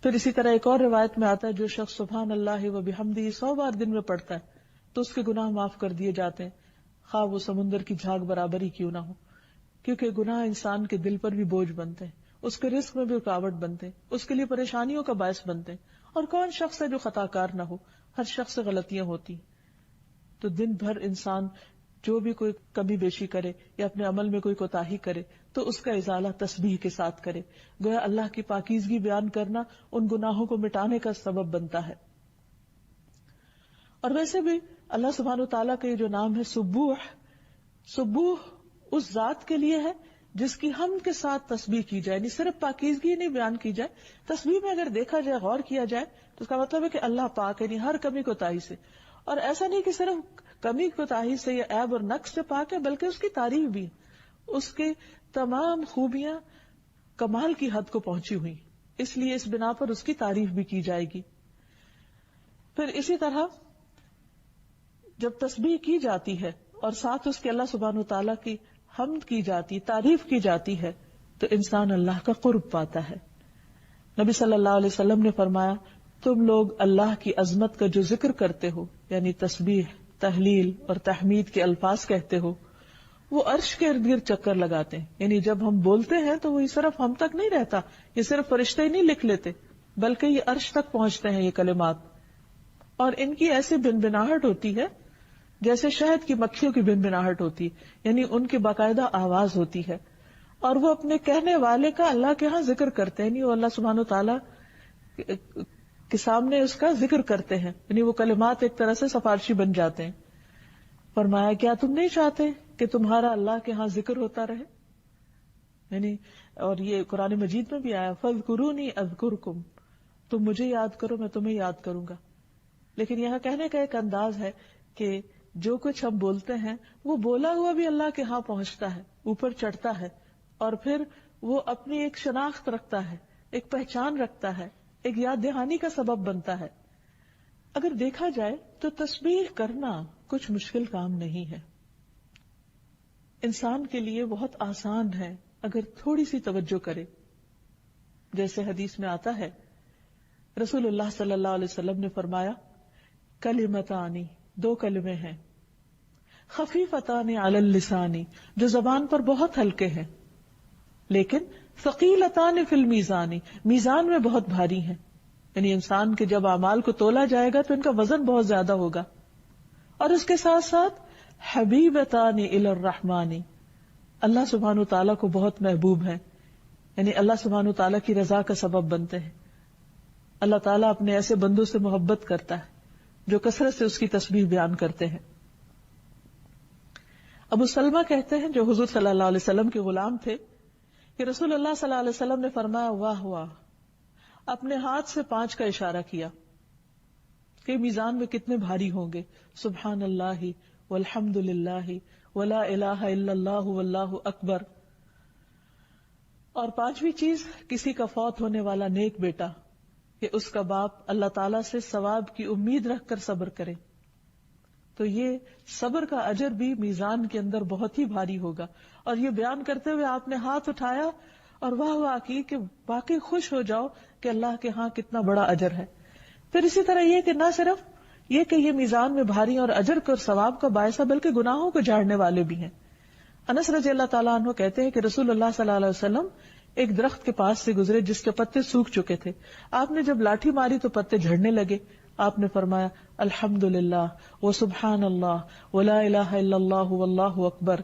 پھر اسی طرح ایک اور روایت میں آتا ہے، جو شخص سبحان اللہ و بحمدہ 100 بار دن میں پڑھتا ہے تو اس کے گناہ معاف کر دیے جاتے ہیں، خواہ وہ سمندر کی جھاگ برابر ہی کیوں نہ ہو. کیونکہ گناہ انسان کے دل پر بھی بوجھ بنتے ہیں، اس کے رزق میں بھی رکاوٹ بنتے ہیں، اس کے لیے پریشانیوں کا باعث بنتے ہیں. اور کون شخص ہے جو خطا کار نہ ہو؟ ہر شخص سے غلطیاں ہوتی ہیں. تو دن بھر انسان جو بھی کوئی کمی بیشی کرے یا اپنے عمل میں کوئی کوتاہی کرے تو اس کا ازالہ تسبیح کے ساتھ کرے. گویا اللہ کی پاکیزگی بیان کرنا ان گناہوں کو مٹانے کا سبب بنتا ہے. اور ویسے بھی اللہ سبحانہ وتعالیٰ کا یہ جو نام ہے سبوح، سبوح اس ذات کے لیے ہے جس کی ہم کے ساتھ تسبیح کی جائے، یعنی صرف پاکیزگی نہیں بیان کی جائے. تسبیح میں اگر دیکھا جائے، غور کیا جائے تو اس کا مطلب ہے کہ اللہ پاک ہے، یعنی ہر کمی کوتاہی سے. اور ایسا نہیں کہ صرف کمی کوتاہی سے یا عیب اور نقص سے پاک ہے، بلکہ اس کی تعریف بھی، اس کی تمام خوبیاں کمال کی حد کو پہنچی ہوئی، اس لیے اس بنا پر اس کی تعریف بھی کی جائے گی. پھر اسی طرح جب تسبیح کی جاتی ہے اور ساتھ اس کے اللہ سبحانہ وتعالیٰ کی حمد کی جاتی، تعریف کی جاتی ہے، تو انسان اللہ کا قرب پاتا ہے. نبی صلی اللہ علیہ وسلم نے فرمایا، تم لوگ اللہ کی عظمت کا جو ذکر کرتے ہو، یعنی تسبیح، تحلیل اور تحمید کے الفاظ کہتے ہو، وہ عرش کے ارد گرد چکر لگاتے ہیں. یعنی جب ہم بولتے ہیں تو وہ صرف ہم تک نہیں رہتا، یہ صرف فرشتے ہی نہیں لکھ لیتے، بلکہ یہ عرش تک پہنچتے ہیں یہ کلمات. اور ان کی ایسی بنبناہٹ ہوتی ہے جیسے شہد کی مکھیوں کی بنبناہٹ ہوتی ہے، یعنی ان کی باقاعدہ آواز ہوتی ہے. اور وہ اپنے کہنے والے کا اللہ کے ہاں ذکر کرتے ہیں، یعنی وہ اللہ سبحانہ وتعالیٰ کے سامنے اس کا ذکر کرتے ہیں، یعنی وہ کلمات ایک طرح سے سفارشی بن جاتے ہیں. فرمایا، کیا تم نہیں چاہتے کہ تمہارا اللہ کے ہاں ذکر ہوتا رہے؟ یعنی اور یہ قرآن مجید میں بھی آیا، فاذکرونی اذکرکم، تم مجھے یاد کرو میں تمہیں یاد کروں گا. لیکن یہاں کہنے کا ایک انداز ہے کہ جو کچھ ہم بولتے ہیں وہ بولا ہوا بھی اللہ کے ہاں پہنچتا ہے، اوپر چڑھتا ہے، اور پھر وہ اپنی ایک شناخت رکھتا ہے، ایک پہچان رکھتا ہے، ایک یاد دہانی کا سبب بنتا ہے. اگر دیکھا جائے تو تسبیح کرنا کچھ مشکل کام نہیں ہے، انسان کے لیے بہت آسان ہے اگر تھوڑی سی توجہ کرے. جیسے حدیث میں آتا ہے، رسول اللہ صلی اللہ علیہ وسلم نے فرمایا، کلمتانی، 2 کلمے ہیں، خفیفتان علی اللسان، جو زبان پر بہت ہلکے ہیں، لیکن ثقیلتان فی المیزان، میزان میں بہت بھاری ہیں، یعنی انسان کے جب اعمال کو تولا جائے گا تو ان کا وزن بہت زیادہ ہوگا. اور اس کے ساتھ ساتھ حبیبتان الی الرحمن، اللہ سبحانہ تعالیٰ کو بہت محبوب ہے، یعنی اللہ سبحانہ تعالیٰ کی رضا کا سبب بنتے ہیں. اللہ تعالیٰ اپنے ایسے بندوں سے محبت کرتا ہے جو کثرت سے اس کی تسبیح بیان کرتے ہیں. ابو سلمہ کہتے ہیں، جو حضور صلی اللہ علیہ وسلم کے غلام تھے، کہ رسول اللہ صلی اللہ علیہ وسلم نے فرمایا واہ واہ، اپنے ہاتھ سے 5 کا اشارہ کیا کہ میزان میں کتنے بھاری ہوں گے. سبحان اللہ والحمد للہ ولا الہ الا اللہ واللہ اکبر. اور 5ویں چیز، کسی کا فوت ہونے والا نیک بیٹا کہ اس کا باپ اللہ تعالیٰ سے ثواب کی امید رکھ کر صبر کرے، تو یہ صبر کا اجر بھی میزان کے اندر بہت ہی بھاری ہوگا. اور یہ بیان کرتے ہوئے آپ نے ہاتھ اٹھایا اور واہ واہ کی کہ واقعی خوش ہو جاؤ کہ اللہ کے ہاں کتنا بڑا اجر ہے. پھر اسی طرح یہ کہ نہ صرف یہ کہ یہ میزان میں بھاری اور اجر اور ثواب کا باعث ہے، بلکہ گناہوں کو جھاڑنے والے بھی ہیں. انس رضی اللہ تعالیٰ عنہ کہتے ہیں کہ رسول اللہ صلی اللہ علیہ وسلم ایک درخت کے پاس سے گزرے جس کے پتے سوکھ چکے تھے. آپ نے جب لاٹھی ماری تو پتے جھڑنے لگے. آپ نے فرمایا الحمدللہ وسبحان اللہ ولا الہ الا اللہ واللہ اکبر.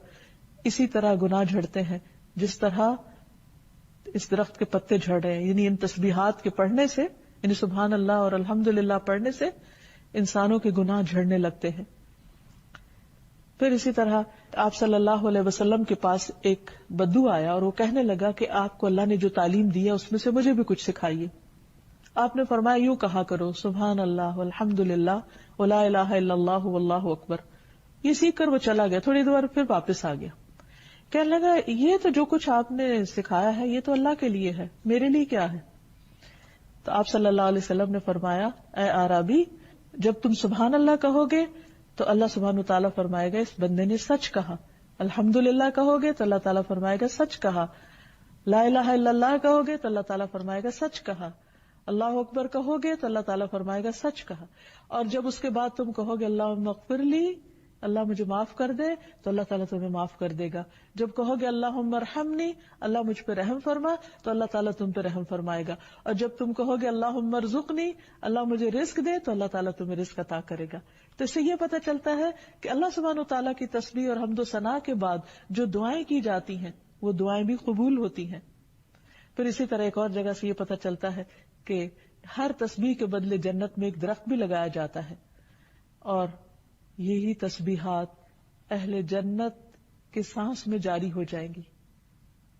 اسی طرح گناہ جھڑتے ہیں جس طرح اس درخت کے پتے جھڑ رہے ہیں، یعنی ان تسبیحات کے پڑھنے سے، یعنی سبحان اللہ اور الحمدللہ پڑھنے سے انسانوں کے گناہ جھڑنے لگتے ہیں. پھر اسی طرح آپ صلی اللہ علیہ وسلم کے پاس ایک بدو آیا اور وہ کہنے لگا کہ آپ کو اللہ نے جو تعلیم دی ہے اس میں سے مجھے بھی کچھ سکھائیے. آپ نے فرمایا یوں کہا کرو سبحان اللہ والحمدللہ ولا الہ الا اللہ واللہ اکبر. یہ سیکھ کر وہ چلا گیا. تھوڑی دیر پھر واپس آ گیا، کہنے لگا یہ تو جو کچھ آپ نے سکھایا ہے یہ تو اللہ کے لیے ہے، میرے لیے کیا ہے؟ تو آپ صلی اللہ علیہ وسلم نے فرمایا اے اعرابی، جب تم سبحان اللہ کہو گے تو اللہ سبحانہ تعالیٰ فرمائے گا اس بندے نے سچ کہا. الحمدللہ کہو گے تو اللہ تعالیٰ فرمائے گا سچ کہا. لا الہ الا اللہ کہو گے تو اللہ تعالیٰ فرمائے گا سچ کہا. اللہ اکبر کہو گے تو اللہ تعالیٰ فرمائے گا سچ کہا. اور جب اس کے بعد تم کہو گے اللہم اغفر لی، اللہ مجھے معاف کر دے، تو اللہ تعالیٰ تمہیں معاف کر دے گا. جب کہو گے اللہم ارحمنی، اللہ مجھ پہ رحم فرما، تو اللہ تعالیٰ تم پہ رحم فرمائے گا. اور جب تم کہو گے اللہم ارزقنی، اللہ مجھے رزق دے، تو اللہ تعالیٰ تمہیں رزق عطا کرے گا. تو اس سے یہ پتہ چلتا ہے کہ اللہ سبحانہ و تعالیٰ کی تسبیح اور حمد و ثنا کے بعد جو دعائیں کی جاتی ہیں وہ دعائیں بھی قبول ہوتی ہیں. پھر اسی طرح ایک اور جگہ سے یہ پتہ چلتا ہے کہ ہر تسبیح کے بدلے جنت میں ایک درخت بھی لگایا جاتا ہے، اور یہی تسبیحات اہل جنت کے سانس میں جاری ہو جائیں گی.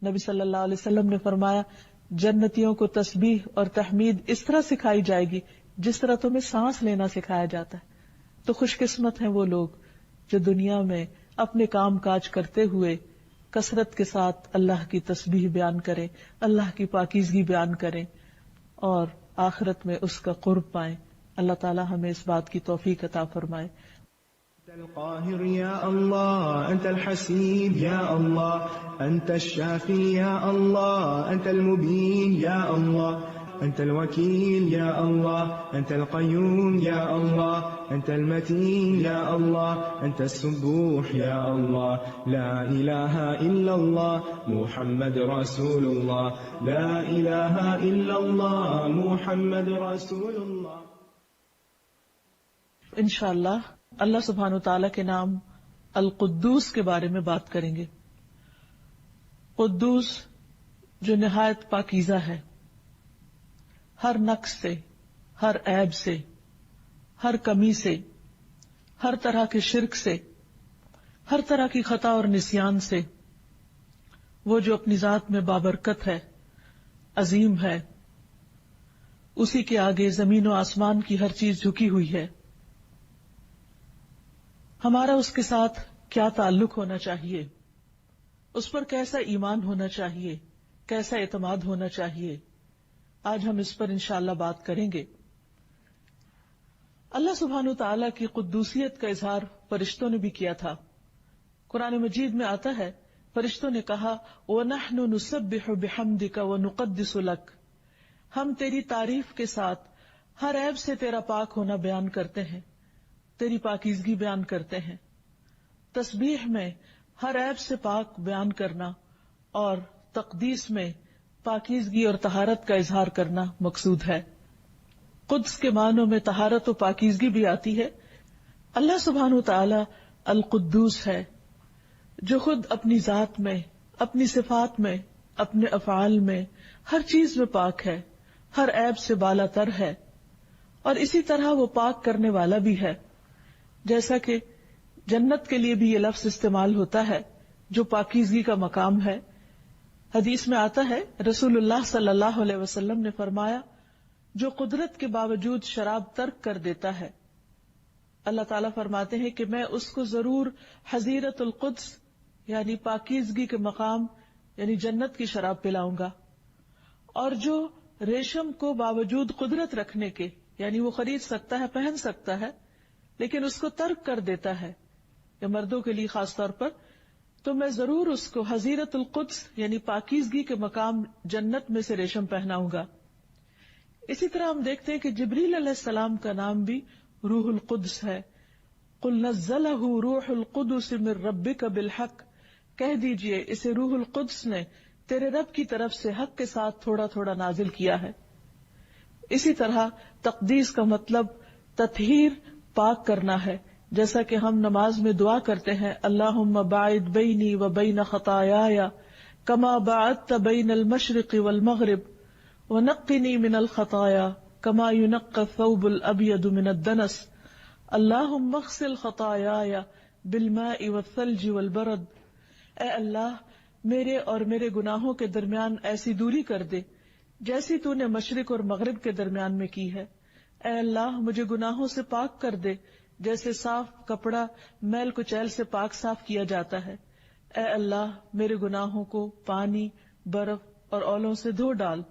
نبی صلی اللہ علیہ وسلم نے فرمایا جنتیوں کو تسبیح اور تحمید اس طرح سکھائی جائے گی جس طرح تمہیں سانس لینا سکھایا جاتا ہے. تو خوش قسمت ہیں وہ لوگ جو دنیا میں اپنے کام کاج کرتے ہوئے کثرت کے ساتھ اللہ کی تسبیح بیان کریں، اللہ کی پاکیزگی بیان کریں اور آخرت میں اس کا قرب پائیں. اللہ تعالی ہمیں اس بات کی توفیق عطا فرمائے. أنت القاهر يا الله، أنت الحسيب يا الله، أنت الشافي يا الله، أنت المبين يا الله، أنت الوكيل يا الله، أنت القيوم يا الله، أنت المتين يا الله، أنت السبوح يا الله. لا إله إلا الله محمد رسول الله، لا إله إلا الله محمد رسول الله. انشاءاللہ اللہ سبحانہ تعالیٰ کے نام القدوس کے بارے میں بات کریں گے. قدوس جو نہایت پاکیزہ ہے، ہر نقص سے، ہر عیب سے، ہر کمی سے، ہر طرح کے شرک سے، ہر طرح کی خطا اور نسیان سے. وہ جو اپنی ذات میں بابرکت ہے، عظیم ہے، اسی کے آگے زمین و آسمان کی ہر چیز جھکی ہوئی ہے. ہمارا اس کے ساتھ کیا تعلق ہونا چاہیے، اس پر کیسا ایمان ہونا چاہیے، کیسا اعتماد ہونا چاہیے، آج ہم اس پر انشاءاللہ بات کریں گے. اللہ سبحانہ تعالیٰ کی قدوسیت کا اظہار فرشتوں نے بھی کیا تھا. قرآن مجید میں آتا ہے فرشتوں نے کہا وَنَحْنُ نُسَبِّحُ بِحَمْدِكَ وَنُقَدِّسُ لَكَ، ہم تیری تعریف کے ساتھ ہر عیب سے تیرا پاک ہونا بیان کرتے ہیں، تیری پاکیزگی بیان کرتے ہیں. تسبیح میں ہر عیب سے پاک بیان کرنا اور تقدیس میں پاکیزگی اور طہارت کا اظہار کرنا مقصود ہے۔ قدس کے معنوں میں طہارت و پاکیزگی بھی آتی ہے۔ اللہ سبحانہ وتعالی القدوس ہے، جو خود اپنی ذات میں، اپنی صفات میں، اپنے افعال میں، ہر چیز میں پاک ہے، ہر عیب سے بالا تر ہے، اور اسی طرح وہ پاک کرنے والا بھی ہے۔ جیسا کہ جنت کے لیے بھی یہ لفظ استعمال ہوتا ہے جو پاکیزگی کا مقام ہے۔ حدیث میں آتا ہے رسول اللہ صلی اللہ علیہ وسلم نے فرمایا، جو قدرت کے باوجود شراب ترک کر دیتا ہے، اللہ تعالیٰ فرماتے ہیں کہ میں اس کو ضرور حضیرت القدس یعنی پاکیزگی کے مقام یعنی جنت کی شراب پلاؤں گا۔ اور جو ریشم کو باوجود قدرت رکھنے کے یعنی وہ خرید سکتا ہے، پہن سکتا ہے، لیکن اس کو ترک کر دیتا ہے، یا مردوں کے لیے خاص طور پر، تو میں ضرور اس کو حضیرت القدس یعنی پاکیزگی کے مقام جنت میں سے ریشم پہناؤں گا۔ اسی طرح ہم دیکھتے ہیں کہ جبریل علیہ السلام کا نام بھی روح القدس ہے۔ قل نزلہ روح القدس من ربک بالحق، کہہ دیجئے اسے روح القدس نے تیرے رب کی طرف سے حق کے ساتھ تھوڑا تھوڑا نازل کیا ہے۔ اسی طرح تقدیس کا مطلب تطہیر، پاک کرنا ہے، جیسا کہ ہم نماز میں دعا کرتے ہیں اللہم باعد بینی و بین خطایای کما باعدت بین المشرق والمغرب ونقنی من الخطایا کما ینقی الثوب الابیض من الدنس اللہم اغسل خطایای بالماء والثلج والبرد۔ اے اللہ، میرے اور میرے گناہوں کے درمیان ایسی دوری کر دے جیسی تو نے مشرق اور مغرب کے درمیان میں کی ہے۔ اے اللہ، مجھے گناہوں سے پاک کر دے جیسے صاف کپڑا میل کچیل سے پاک صاف کیا جاتا ہے۔ اے اللہ، میرے گناہوں کو پانی، برف اور اولوں سے دھو ڈال۔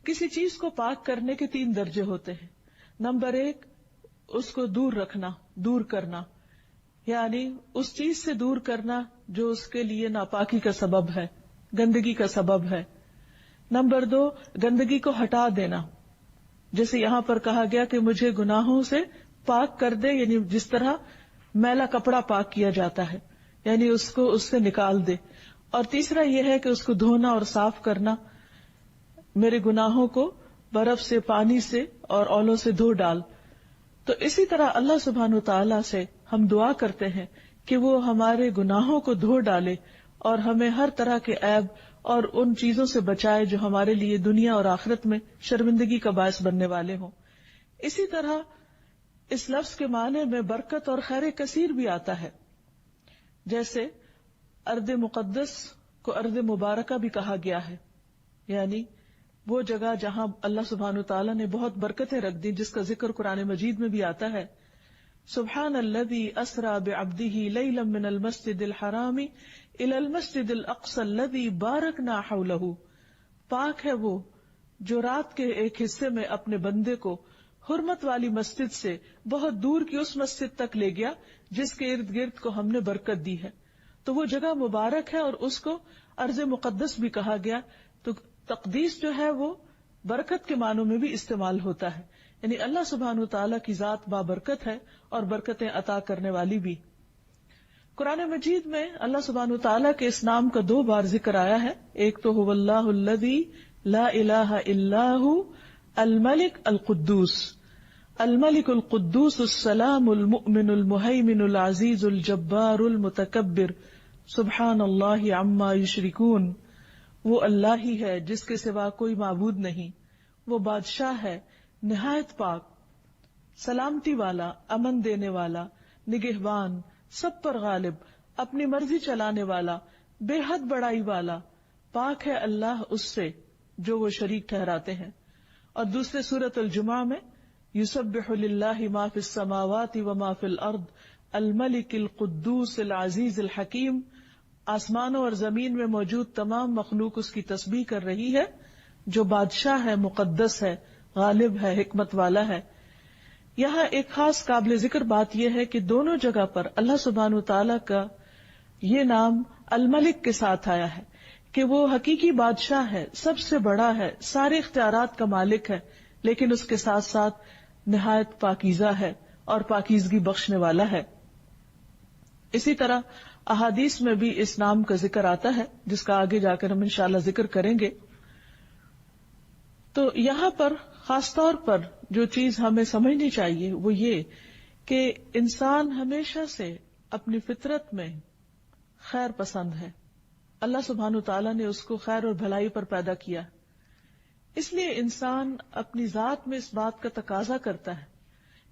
کسی چیز کو پاک کرنے کے 3 درجے ہوتے ہیں۔ نمبر 1، اس کو دور رکھنا، دور کرنا، یعنی اس چیز سے دور کرنا جو اس کے لیے ناپاکی کا سبب ہے، گندگی کا سبب ہے۔ نمبر 2، گندگی کو ہٹا دینا، جیسے یہاں پر کہا گیا کہ مجھے گناہوں سے پاک کر دے، یعنی جس طرح میلا کپڑا پاک کیا جاتا ہے، یعنی اس کو اس سے نکال دے۔ اور تیسرا یہ ہے کہ اس کو دھونا اور صاف کرنا، میرے گناہوں کو برف سے، پانی سے اور اولوں سے دھو ڈال۔ تو اسی طرح اللہ سبحانہ وتعالی سے ہم دعا کرتے ہیں کہ وہ ہمارے گناہوں کو دھو ڈالے اور ہمیں ہر طرح کے عیب اور ان چیزوں سے بچائے جو ہمارے لیے دنیا اور آخرت میں شرمندگی کا باعث بننے والے ہوں۔ اسی طرح اس لفظ کے معنی میں برکت اور خیر کثیر بھی آتا ہے، جیسے ارض مقدس کو ارض مبارکہ بھی کہا گیا ہے، یعنی وہ جگہ جہاں اللہ سبحانہ تعالیٰ نے بہت برکتیں رکھ دی، جس کا ذکر قرآن مجید میں بھی آتا ہے۔ سبحان الذی اسری بعبدہ لیلا من المسجد الحرام الی المسجد الاقصی الذی بارکنا حولہ، پاک ہے وہ جو رات کے ایک حصے میں اپنے بندے کو حرمت والی مسجد سے بہت دور کی اس مسجد تک لے گیا جس کے ارد گرد کو ہم نے برکت دی ہے۔ تو وہ جگہ مبارک ہے اور اس کو ارض مقدس بھی کہا گیا۔ تو تقدیس جو ہے وہ برکت کے معنوں میں بھی استعمال ہوتا ہے، یعنی اللہ سبحانہ تعالیٰ کی ذات بابرکت ہے اور برکتیں عطا کرنے والی بھی۔ قرآن مجید میں اللہ سبحانہ تعالیٰ کے اس نام کا 2 بار ذکر آیا ہے۔ ایک تو هو اللہ الذی لا الہ الا هو الملک القدوس، الملک القدوس السلام المؤمن المہیمن العزیز الجبار المتکبر سبحان اللہ عما یشرکون۔ وہ اللہ ہی ہے جس کے سوا کوئی معبود نہیں، وہ بادشاہ ہے نہایت پاک، سلامتی والا، امن دینے والا، نگہبان، سب پر غالب، اپنی مرضی چلانے والا، بے حد بڑائی والا، پاک ہے اللہ اس سے جو وہ شریک ٹھہراتے ہیں۔ اور دوسرے سورۃ الجمعہ میں یسبح للہ ما فی السماوات وما فی الارض الملک القدوس العزیز الحکیم، آسمانوں اور زمین میں موجود تمام مخلوق اس کی تسبیح کر رہی ہے جو بادشاہ ہے، مقدس ہے، غالب ہے، حکمت والا ہے۔ یہاں ایک خاص قابل ذکر بات یہ ہے کہ دونوں جگہ پر اللہ سبحانہ تعالیٰ کا یہ نام الملک کے ساتھ آیا ہے کہ وہ حقیقی بادشاہ ہے، سب سے بڑا ہے، سارے اختیارات کا مالک ہے، لیکن اس کے ساتھ ساتھ نہایت پاکیزہ ہے اور پاکیزگی بخشنے والا ہے۔ اسی طرح احادیث میں بھی اس نام کا ذکر آتا ہے جس کا آگے جا کر ہم انشاءاللہ ذکر کریں گے. تو یہاں پر خاص طور پر جو چیز ہمیں سمجھنی چاہیے وہ یہ کہ انسان ہمیشہ سے اپنی فطرت میں خیر پسند ہے. اللہ سبحانہ تعالیٰ نے اس کو خیر اور بھلائی پر پیدا کیا، اس لیے انسان اپنی ذات میں اس بات کا تقاضا کرتا ہے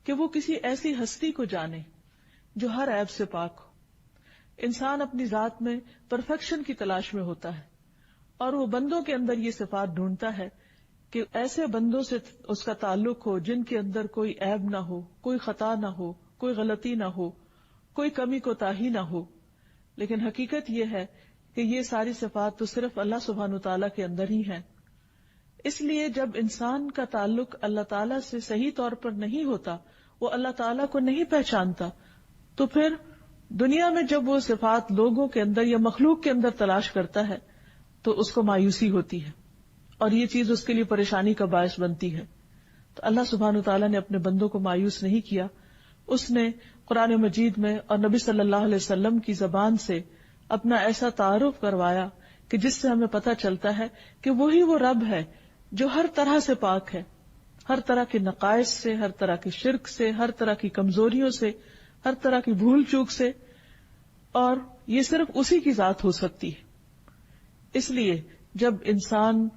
کہ وہ کسی ایسی ہستی کو جانے جو ہر عیب سے پاک ہو. انسان اپنی ذات میں پرفیکشن کی تلاش میں ہوتا ہے اور وہ بندوں کے اندر یہ صفات ڈھونڈتا ہے کہ ایسے بندوں سے اس کا تعلق ہو جن کے اندر کوئی عیب نہ ہو، کوئی خطا نہ ہو، کوئی غلطی نہ ہو، کوئی کمی کوتاہی نہ ہو. لیکن حقیقت یہ ہے کہ یہ ساری صفات تو صرف اللہ سبحانہ تعالیٰ کے اندر ہی ہیں. اس لیے جب انسان کا تعلق اللہ تعالیٰ سے صحیح طور پر نہیں ہوتا، وہ اللہ تعالیٰ کو نہیں پہچانتا، تو پھر دنیا میں جب وہ صفات لوگوں کے اندر یا مخلوق کے اندر تلاش کرتا ہے تو اس کو مایوسی ہوتی ہے اور یہ چیز اس کے لیے پریشانی کا باعث بنتی ہے. تو اللہ سبحانہ تعالیٰ نے اپنے بندوں کو مایوس نہیں کیا. اس نے قرآن مجید میں اور نبی صلی اللہ علیہ وسلم کی زبان سے اپنا ایسا تعارف کروایا کہ جس سے ہمیں پتہ چلتا ہے کہ وہی وہ رب ہے جو ہر طرح سے پاک ہے، ہر طرح کے نقائص سے، ہر طرح کے شرک سے، ہر طرح کی کمزوریوں سے، ہر طرح کی بھول چوک سے، اور یہ صرف اسی کی ذات ہو سکتی ہے. اس لیے جب انسان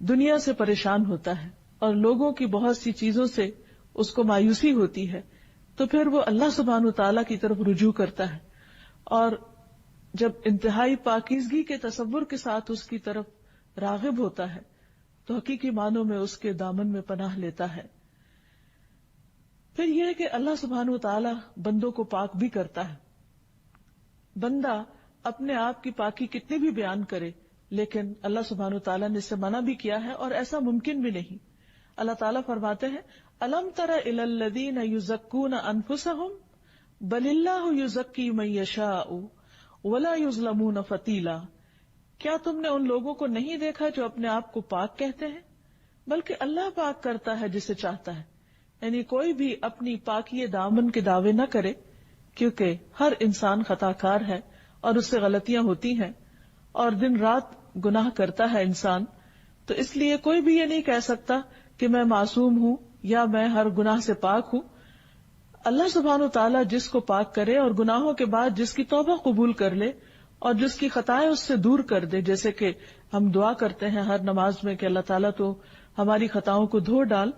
دنیا سے پریشان ہوتا ہے اور لوگوں کی بہت سی چیزوں سے اس کو مایوسی ہوتی ہے تو پھر وہ اللہ سبحانہ تعالیٰ کی طرف رجوع کرتا ہے، اور جب انتہائی پاکیزگی کے تصور کے ساتھ اس کی طرف راغب ہوتا ہے تو حقیقی معنوں میں اس کے دامن میں پناہ لیتا ہے. پھر یہ کہ اللہ سبحانہ تعالیٰ بندوں کو پاک بھی کرتا ہے. بندہ اپنے آپ کی پاکی کتنی بھی بیان کرے لیکن اللہ سبحانہ تعالیٰ نے اس سے منع بھی کیا ہے اور ایسا ممکن بھی نہیں. اللہ تعالیٰ فرماتے ہیں الم تر الی الذین یزکون انفسہم بل اللہ یزکی من یشاء ولا یظلمون فتیلا. کیا تم نے ان لوگوں کو نہیں دیکھا جو اپنے آپ کو پاک کہتے ہیں، بلکہ اللہ پاک کرتا ہے جسے چاہتا ہے. یعنی کوئی بھی اپنی پاکی دامن کے دعوے نہ کرے، کیونکہ ہر انسان خطا کار ہے اور اس سے غلطیاں ہوتی ہیں اور دن رات گناہ کرتا ہے انسان. تو اس لیے کوئی بھی یہ نہیں کہہ سکتا کہ میں معصوم ہوں یا میں ہر گناہ سے پاک ہوں. اللہ سبحانہ تعالیٰ جس کو پاک کرے اور گناہوں کے بعد جس کی توبہ قبول کر لے اور جس کی خطائیں اس سے دور کر دے، جیسے کہ ہم دعا کرتے ہیں ہر نماز میں کہ اللہ تعالیٰ تو ہماری خطاؤں کو دھو ڈال.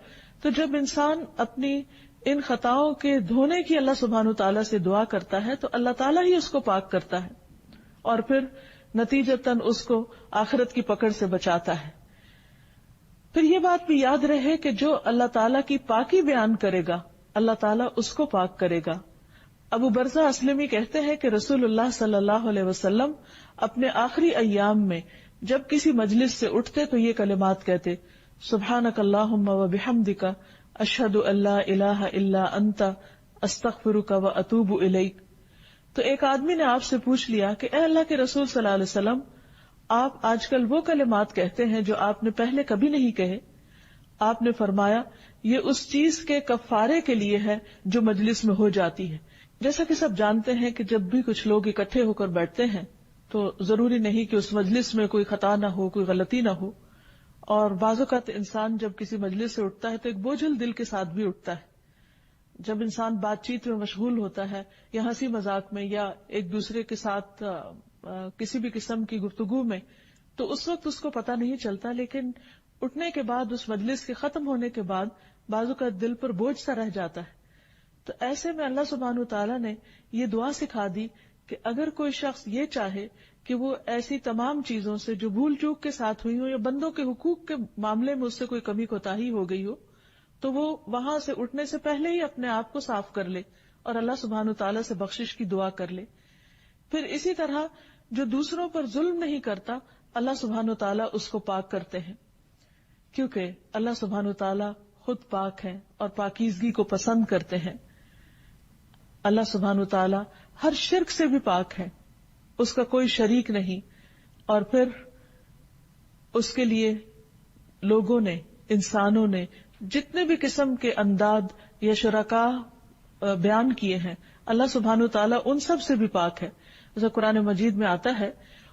تو جب انسان اپنی ان خطاؤں کے دھونے کی اللہ سبحانہ تعالیٰ سے دعا کرتا ہے تو اللہ تعالیٰ ہی اس کو پاک کرتا ہے اور پھر نتیجتاً اس کو آخرت کی پکڑ سے بچاتا ہے. پھر یہ بات بھی یاد رہے کہ جو اللہ تعالیٰ کی پاکی بیان کرے گا اللہ تعالیٰ اس کو پاک کرے گا. ابو برزہ اسلمی کہتے ہیں کہ رسول اللہ صلی اللہ علیہ وسلم اپنے آخری ایام میں جب کسی مجلس سے اٹھتے تو یہ کلمات کہتے سبحانک اللہم و بحمدک اشہد ان لا الہ الا انت استغفرک و اتوب الیک. تو ایک آدمی نے آپ سے پوچھ لیا کہ اے اللہ کے رسول صلی اللہ علیہ وسلم، آپ آج کل وہ کلمات کہتے ہیں جو آپ نے پہلے کبھی نہیں کہے. آپ نے فرمایا یہ اس چیز کے کفارے کے لیے ہے جو مجلس میں ہو جاتی ہے. جیسا کہ سب جانتے ہیں کہ جب بھی کچھ لوگ اکٹھے ہو کر بیٹھتے ہیں تو ضروری نہیں کہ اس مجلس میں کوئی خطا نہ ہو، کوئی غلطی نہ ہو، اور بعض اوقات انسان جب کسی مجلس سے اٹھتا ہے تو ایک بوجھل دل کے ساتھ بھی اٹھتا ہے. جب انسان بات چیت میں مشغول ہوتا ہے یا ہنسی مذاق میں یا ایک دوسرے کے ساتھ کسی بھی قسم کی گفتگو میں، تو اس وقت اس کو پتہ نہیں چلتا، لیکن اٹھنے کے بعد اس مجلس کے ختم ہونے کے بعد بعض اوقات دل پر بوجھ سا رہ جاتا ہے. تو ایسے میں اللہ سبحانہ تعالیٰ نے یہ دعا سکھا دی کہ اگر کوئی شخص یہ چاہے کہ وہ ایسی تمام چیزوں سے جو بھول چوک کے ساتھ ہوئی ہو یا بندوں کے حقوق کے معاملے میں اس سے کوئی کمی کوتاہی ہو گئی ہو تو وہ وہاں سے اٹھنے سے پہلے ہی اپنے آپ کو صاف کر لے اور اللہ سبحانہ تعالیٰ سے بخشش کی دعا کر لے. پھر اسی طرح جو دوسروں پر ظلم نہیں کرتا اللہ سبحانہ تعالیٰ اس کو پاک کرتے ہیں، کیونکہ اللہ سبحانہ تعالیٰ خود پاک ہیں اور پاکیزگی کو پسند کرتے ہیں. اللہ سبحانہ تعالیٰ ہر شرک سے بھی پاک ہے، اس کا کوئی شریک نہیں. اور پھر اس کے لیے لوگوں نے، انسانوں نے جتنے بھی قسم کے انداد یا شرکاء بیان کیے ہیں، اللہ سبحانہ تعالیٰ ان سب سے بھی پاک ہے. جیسے قرآن مجید میں آتا ہے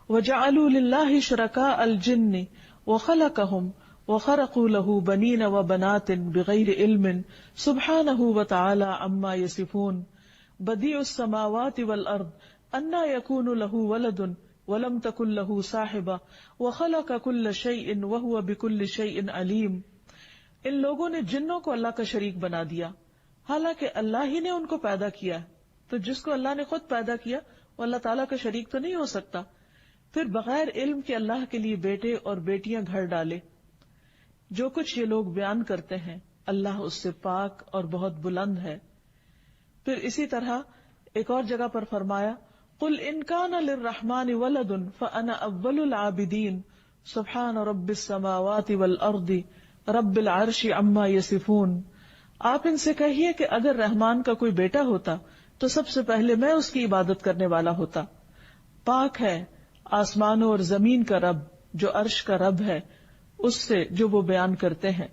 وَجَعَلُوا لِلَّهِ شُرَكَاءَ الْجِنِّ وَخَلَقَهُمْ وَخَرَقُوا لَهُ بَنِينَ وَبَنَاتٍ بِغَيْرِ عِلْمٍ سُبْحَانَهُ وَتَعَالَى عَمَّا يَصِفُونَ بَدِيعُ السَّمَاوَاتِ وَالْأَرْضِ أَنَّى يَكُونُ لَهُ وَلَدٌ وَلَمْ تَكُن لَهُ صَاحِبَةٌ وَخَلَقَ كُلَّ شَيْءٍ وَهُوَ بِكُلِّ شَيْءٍ عَلِيمٌ. ان لوگوں نے جنوں کو اللہ کا شریک بنا دیا حالانکہ اللہ ہی نے ان کو پیدا کیا. تو جس کو اللہ نے خود پیدا کیا وہ اللہ تعالیٰ کا شریک تو نہیں ہو سکتا. پھر بغیر علم کے اللہ کے لیے بیٹے اور بیٹیاں گھر ڈالے. جو کچھ یہ لوگ بیان کرتے ہیں اللہ اس سے پاک اور بہت بلند ہے. پھر اسی طرح ایک اور جگہ پر فرمایا قُلْ إِنْ كَانَ لِلرَّحْمَنِ وَلَدٌ فَأَنَا أَوَّلُ الْعَابِدِينَ سُبْحَانَ رَبِّ السَّمَاوَاتِ وَالْأَرْضِ رَبِّ الْعَرْشِ عَمَّا يَصِفُونَ. آپ ان سے کہیے کہ اگر رحمان کا کوئی بیٹا ہوتا تو سب سے پہلے میں اس کی عبادت کرنے والا ہوتا. پاک ہے آسمانوں اور زمین کا رب جو عرش کا رب ہے اس سے جو وہ بیان کرتے ہیں.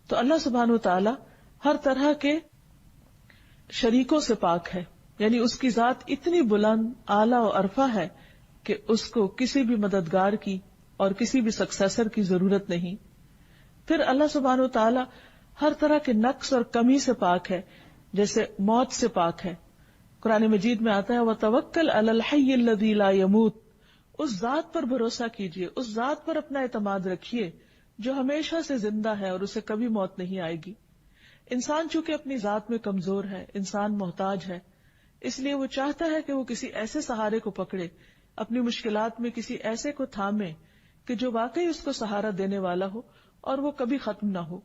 تو اللہ سبحانہ وتعالی ہر طرح کے شریکوں سے پاک ہے، یعنی اس کی ذات اتنی بلند اعلیٰ و عرفہ ہے کہ اس کو کسی بھی مددگار کی اور کسی بھی سکسیسر کی ضرورت نہیں. پھر اللہ سبحانہ وتعالی ہر طرح کے نقص اور کمی سے پاک ہے، جیسے موت سے پاک ہے. قرآن مجید میں آتا ہے وَتَوَكَّلْ عَلَى الْحَيِّ الَّذِي لَا يَمُوتُ. اس ذات پر بھروسہ کیجئے، اس ذات پر اپنا اعتماد رکھیے جو ہمیشہ سے زندہ ہے اور اسے کبھی موت نہیں آئے گی. انسان چونکہ اپنی ذات میں کمزور ہے، انسان محتاج ہے، اس لیے وہ چاہتا ہے کہ وہ کسی ایسے سہارے کو پکڑے، اپنی مشکلات میں کسی ایسے کو تھامے کہ جو واقعی اس کو سہارا دینے والا ہو اور وہ کبھی ختم نہ ہو.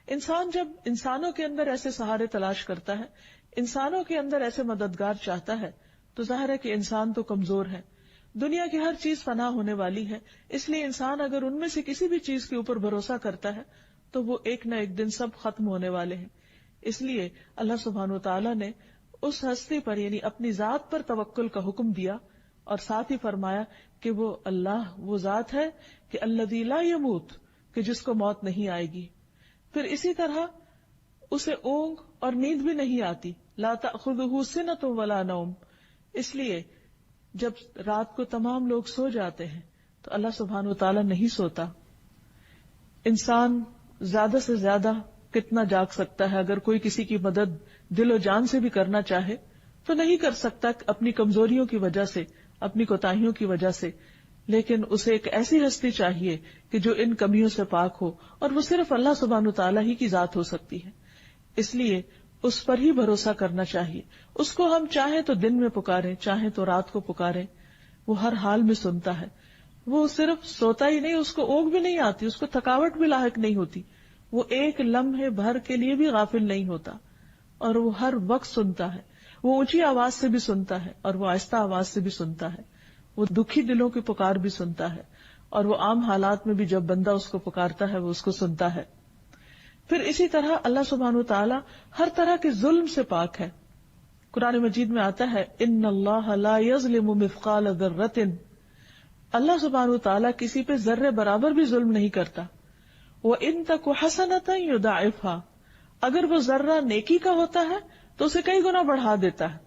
انسان جب انسانوں کے اندر ایسے سہارے تلاش کرتا ہے، انسانوں کے اندر ایسے مددگار چاہتا ہے، تو ظاہر ہے کہ انسان تو کمزور ہے. دنیا کی ہر چیز فنا ہونے والی ہے، اس لیے انسان اگر ان میں سے کسی بھی چیز کے اوپر بھروسہ کرتا ہے تو وہ ایک نہ ایک دن سب ختم ہونے والے ہیں. اس لیے اللہ سبحانہ وتعالی نے اس ہستی پر یعنی اپنی ذات پر توکل کا حکم دیا اور ساتھ ہی فرمایا کہ وہ اللہ وہ ذات ہے کہ الذی لا یموت، کہ جس کو موت نہیں آئے گی. پھر اسی طرح اسے اونگ اور نیند بھی نہیں آتی، لا تأخذہ سنۃ ولا نوم. اس لیے جب رات کو تمام لوگ سو جاتے ہیں تو اللہ سبحانہ وتعالی نہیں سوتا. انسان زیادہ سے زیادہ کتنا جاگ سکتا ہے؟ اگر کوئی کسی کی مدد دل و جان سے بھی کرنا چاہے تو نہیں کر سکتا اپنی کمزوریوں کی وجہ سے، اپنی کوتاہیوں کی وجہ سے. لیکن اسے ایک ایسی ہستی چاہیے کہ جو ان کمیوں سے پاک ہو، اور وہ صرف اللہ سبحانہ وتعالی ہی کی ذات ہو سکتی ہے. اس لیے اس پر ہی بھروسہ کرنا چاہیے. اس کو ہم چاہیں تو دن میں پکاریں، چاہیں تو رات کو پکاریں، وہ ہر حال میں سنتا ہے. وہ صرف سوتا ہی نہیں، اس کو اونگ بھی نہیں آتی، اس کو تھکاوٹ بھی لاحق نہیں ہوتی. وہ ایک لمحے بھر کے لیے بھی غافل نہیں ہوتا اور وہ ہر وقت سنتا ہے. وہ اونچی آواز سے بھی سنتا ہے اور وہ آہستہ آواز سے بھی سنتا ہے. وہ دکھی دلوں کی پکار بھی سنتا ہے اور وہ عام حالات میں بھی جب بندہ اس کو پکارتا ہے وہ اس کو سنتا ہے. پھر اسی طرح اللہ سبحانہ وتعالی ہر طرح کے ظلم سے پاک ہے. قرآن مجید میں آتا ہے ان اللہ لا یظلم مثقال ذرۃ. اللہ سبحانہ وتعالی کسی پہ ذرے برابر بھی ظلم نہیں کرتا. وَإِن تَكُ حَسَنَةً يُضَاعِفْهَا. اگر وہ ذرہ نیکی کا ہوتا ہے تو اسے کئی گنا بڑھا دیتا ہے.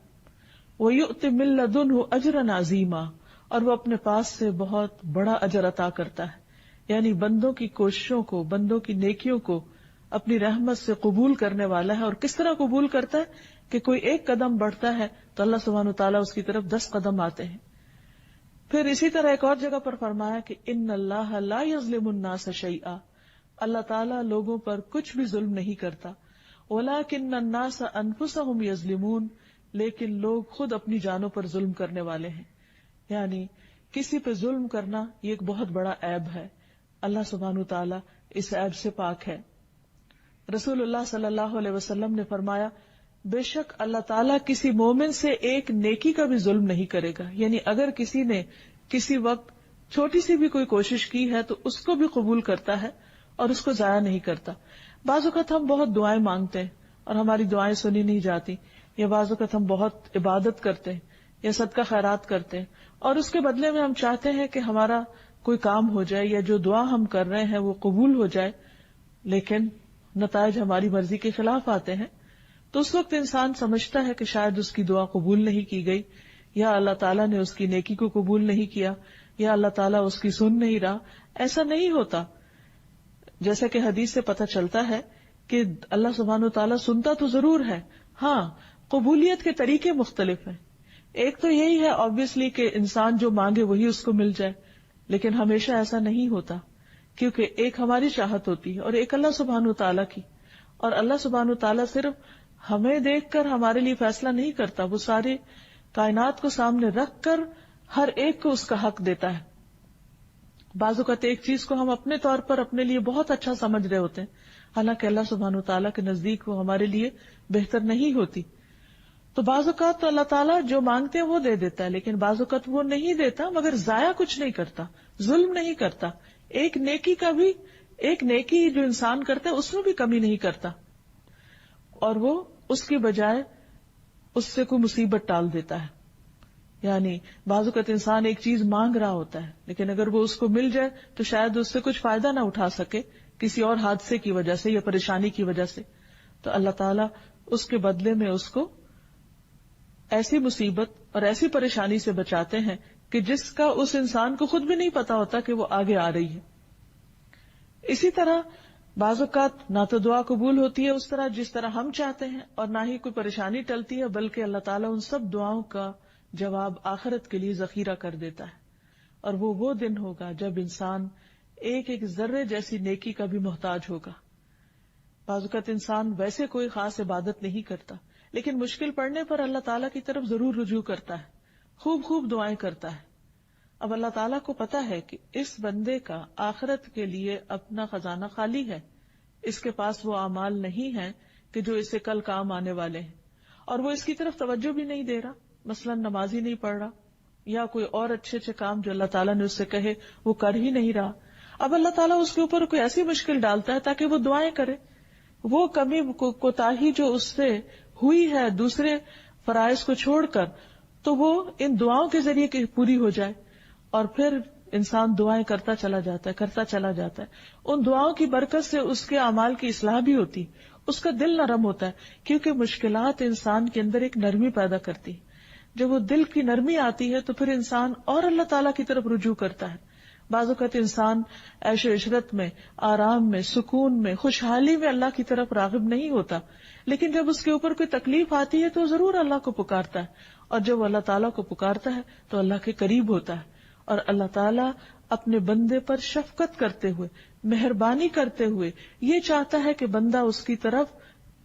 وَيُؤْتِ مِن لَّدُنْهُ أَجْرًا عَظِيمًا. اور وہ اپنے پاس سے بہت بڑا اجر عطا کرتا ہے. یعنی بندوں کی کوششوں کو، بندوں کی نیکیوں کو اپنی رحمت سے قبول کرنے والا ہے. اور کس طرح قبول کرتا ہے کہ کوئی ایک قدم بڑھتا ہے تو اللہ سبحانہ وتعالیٰ اس کی طرف 10 قدم آتے ہیں. پھر اسی طرح ایک اور جگہ پر فرمایا کہ ان اللہ لا یظلم الناس شیئا. اللہ تعالیٰ لوگوں پر کچھ بھی ظلم نہیں کرتا. ولکن الناس انفسهم یظلمون. لیکن لوگ خود اپنی جانوں پر ظلم کرنے والے ہیں. یعنی کسی پہ ظلم کرنا یہ ایک بہت بڑا عیب ہے. اللہ سبحانہ وتعالیٰ اس عیب سے پاک ہے. رسول اللہ صلی اللہ علیہ وسلم نے فرمایا بے شک اللہ تعالیٰ کسی مومن سے ایک نیکی کا بھی ظلم نہیں کرے گا. یعنی اگر کسی نے کسی وقت چھوٹی سی بھی کوئی کوشش کی ہے تو اس کو بھی قبول کرتا ہے اور اس کو ضائع نہیں کرتا. بعض اوقات ہم بہت دعائیں مانگتے ہیں اور ہماری دعائیں سنی نہیں جاتی، یا بعض اوقات ہم بہت عبادت کرتے ہیں یا صدقہ خیرات کرتے ہیں اور اس کے بدلے میں ہم چاہتے ہیں کہ ہمارا کوئی کام ہو جائے یا جو دعا ہم کر رہے ہیں وہ قبول ہو جائے، لیکن نتائج ہماری مرضی کے خلاف آتے ہیں. تو اس وقت انسان سمجھتا ہے کہ شاید اس کی دعا قبول نہیں کی گئی یا اللہ تعالیٰ نے اس کی نیکی کو قبول نہیں کیا، یا اللہ تعالیٰ اس کی سن نہیں رہا. ایسا نہیں ہوتا. جیسا کہ حدیث سے پتہ چلتا ہے کہ اللہ سبحانہ و تعالیٰ سنتا تو ضرور ہے، ہاں قبولیت کے طریقے مختلف ہیں. ایک تو یہی ہے obviously کہ انسان جو مانگے وہی اس کو مل جائے، لیکن ہمیشہ ایسا نہیں ہوتا، کیونکہ ایک ہماری چاہت ہوتی ہے اور ایک اللہ سبحانہ و تعالیٰ کی. اور اللہ سبحانہ و تعالیٰ صرف ہمیں دیکھ کر ہمارے لیے فیصلہ نہیں کرتا، وہ سارے کائنات کو سامنے رکھ کر ہر ایک کو اس کا حق دیتا ہے. بعض اوقات ایک چیز کو ہم اپنے طور پر اپنے لیے بہت اچھا سمجھ رہے ہوتے ہیں، حالانکہ اللہ سبحانہ و تعالیٰ کے نزدیک وہ ہمارے لیے بہتر نہیں ہوتی. تو بعض اوقات تو اللہ تعالیٰ جو مانگتے ہیں وہ دے دیتا ہے، لیکن بعض اوقات وہ نہیں دیتا مگر ضائع کچھ نہیں کرتا، ظلم نہیں کرتا. ایک نیکی جو انسان کرتا ہے اس میں بھی کمی نہیں کرتا، اور وہ اس کی بجائے اس سے کوئی مصیبت ٹال دیتا ہے. یعنی بعض اوقات انسان ایک چیز مانگ رہا ہوتا ہے، لیکن اگر وہ اس کو مل جائے تو شاید اس سے کچھ فائدہ نہ اٹھا سکے کسی اور حادثے کی وجہ سے یا پریشانی کی وجہ سے. تو اللہ تعالیٰ اس کے بدلے میں اس کو ایسی مصیبت اور ایسی پریشانی سے بچاتے ہیں کہ جس کا اس انسان کو خود بھی نہیں پتا ہوتا کہ وہ آگے آ رہی ہے. اسی طرح بعض اوقات نہ تو دعا قبول ہوتی ہے اس طرح جس طرح ہم چاہتے ہیں، اور نہ ہی کوئی پریشانی ٹلتی ہے، بلکہ اللہ تعالیٰ ان سب دعاؤں کا جواب آخرت کے لیے ذخیرہ کر دیتا ہے. اور وہ دن ہوگا جب انسان ایک ایک ذرے جیسی نیکی کا بھی محتاج ہوگا. بعض اوقات انسان ویسے کوئی خاص عبادت نہیں کرتا، لیکن مشکل پڑنے پر اللہ تعالیٰ کی طرف ضرور رجوع کرتا ہے، خوب دعائیں کرتا ہے. اب اللہ تعالیٰ کو پتا ہے کہ اس بندے کا آخرت کے لیے اپنا خزانہ خالی ہے، اس کے پاس وہ اعمال نہیں ہیں کہ جو اسے کل کام آنے والے ہیں، اور وہ اس کی طرف توجہ بھی نہیں دے رہا. مثلا نماز ہی نہیں پڑھ رہا، یا کوئی اور اچھے کام جو اللہ تعالیٰ نے اس سے کہے وہ کر ہی نہیں رہا. اب اللہ تعالیٰ اس کے اوپر کوئی ایسی مشکل ڈالتا ہے تاکہ وہ دعائیں کرے. وہ کمی کوتاہی جو اس سے ہوئی ہے دوسرے فرائض کو چھوڑ کر، تو وہ ان دعاؤں کے ذریعے پوری ہو جائے. اور پھر انسان دعائیں کرتا چلا جاتا ہے. ان دعاؤں کی برکت سے اس کے اعمال کی اصلاح بھی ہوتی، اس کا دل نرم ہوتا ہے، کیونکہ مشکلات انسان کے اندر ایک نرمی پیدا کرتی. جب وہ دل کی نرمی آتی ہے تو پھر انسان اور اللہ تعالیٰ کی طرف رجوع کرتا ہے. بعض اوقات انسان عیش و عشرت میں، آرام میں، سکون میں، خوشحالی میں اللہ کی طرف راغب نہیں ہوتا، لیکن جب اس کے اوپر کوئی تکلیف آتی ہے تو ضرور اللہ کو پکارتا ہے. اور جب وہ اللہ تعالیٰ کو پکارتا ہے تو اللہ کے قریب ہوتا ہے. اور اللہ تعالیٰ اپنے بندے پر شفقت کرتے ہوئے، مہربانی کرتے ہوئے یہ چاہتا ہے کہ بندہ اس کی طرف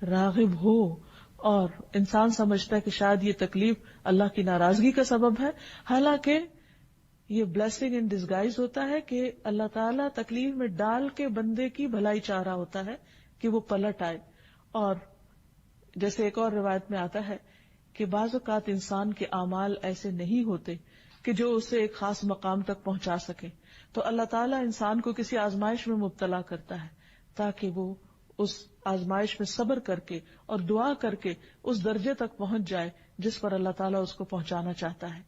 راغب ہو. اور انسان سمجھتا ہے کہ شاید یہ تکلیف اللہ کی ناراضگی کا سبب ہے، حالانکہ یہ بلیسنگ ان ڈسگائز ہوتا ہے کہ اللہ تعالیٰ تکلیف میں ڈال کے بندے کی بھلائی چاہ رہا ہوتا ہے کہ وہ پلٹ آئے. اور جیسے ایک اور روایت میں آتا ہے کہ بعض اوقات انسان کے اعمال ایسے نہیں ہوتے کہ جو اسے ایک خاص مقام تک پہنچا سکے، تو اللہ تعالیٰ انسان کو کسی آزمائش میں مبتلا کرتا ہے تاکہ وہ اس آزمائش میں صبر کر کے اور دعا کر کے اس درجے تک پہنچ جائے جس پر اللہ تعالیٰ اس کو پہنچانا چاہتا ہے.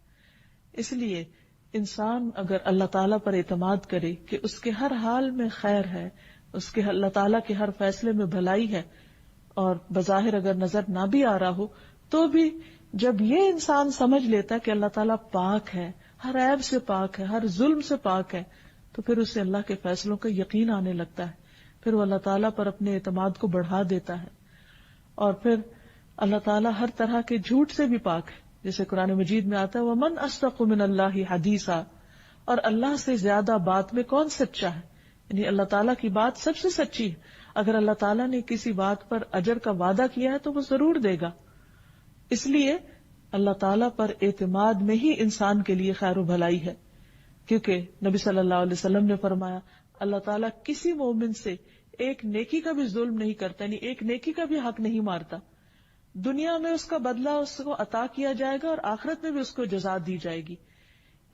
اس لیے انسان اگر اللہ تعالیٰ پر اعتماد کرے کہ اس کے ہر حال میں خیر ہے، اس کے اللہ تعالیٰ کے ہر فیصلے میں بھلائی ہے، اور بظاہر اگر نظر نہ بھی آ رہا ہو تو بھی جب یہ انسان سمجھ لیتا ہے کہ اللہ تعالیٰ پاک ہے، ہر عیب سے پاک ہے، ہر ظلم سے پاک ہے، تو پھر اسے اللہ کے فیصلوں کا یقین آنے لگتا ہے. پھر وہ اللہ تعالیٰ پر اپنے اعتماد کو بڑھا دیتا ہے، اور پھر اللہ تعالیٰ ہر طرح کے جھوٹ سے بھی پاک ہے. جیسے قرآن مجید میں آتا ہے وَمَنْ أَصْدَقُ مِنَ اللَّهِ حَدِيثًا، اور اللہ سے زیادہ بات میں کون سچا ہے. یعنی اللہ تعالیٰ کی بات سب سے سچی ہے. اگر اللہ تعالیٰ نے کسی بات پر اجر کا وعدہ کیا ہے تو وہ ضرور دے گا. اس لیے اللہ تعالیٰ پر اعتماد میں ہی انسان کے لیے خیر و بھلائی ہے، کیونکہ نبی صلی اللہ علیہ وسلم نے فرمایا اللہ تعالیٰ کسی مومن سے ایک نیکی کا بھی ظلم نہیں کرتا، یعنی ایک نیکی کا بھی حق نہیں مارتا. دنیا میں اس کا بدلہ اس کو عطا کیا جائے گا اور آخرت میں بھی اس کو جزا دی جائے گی.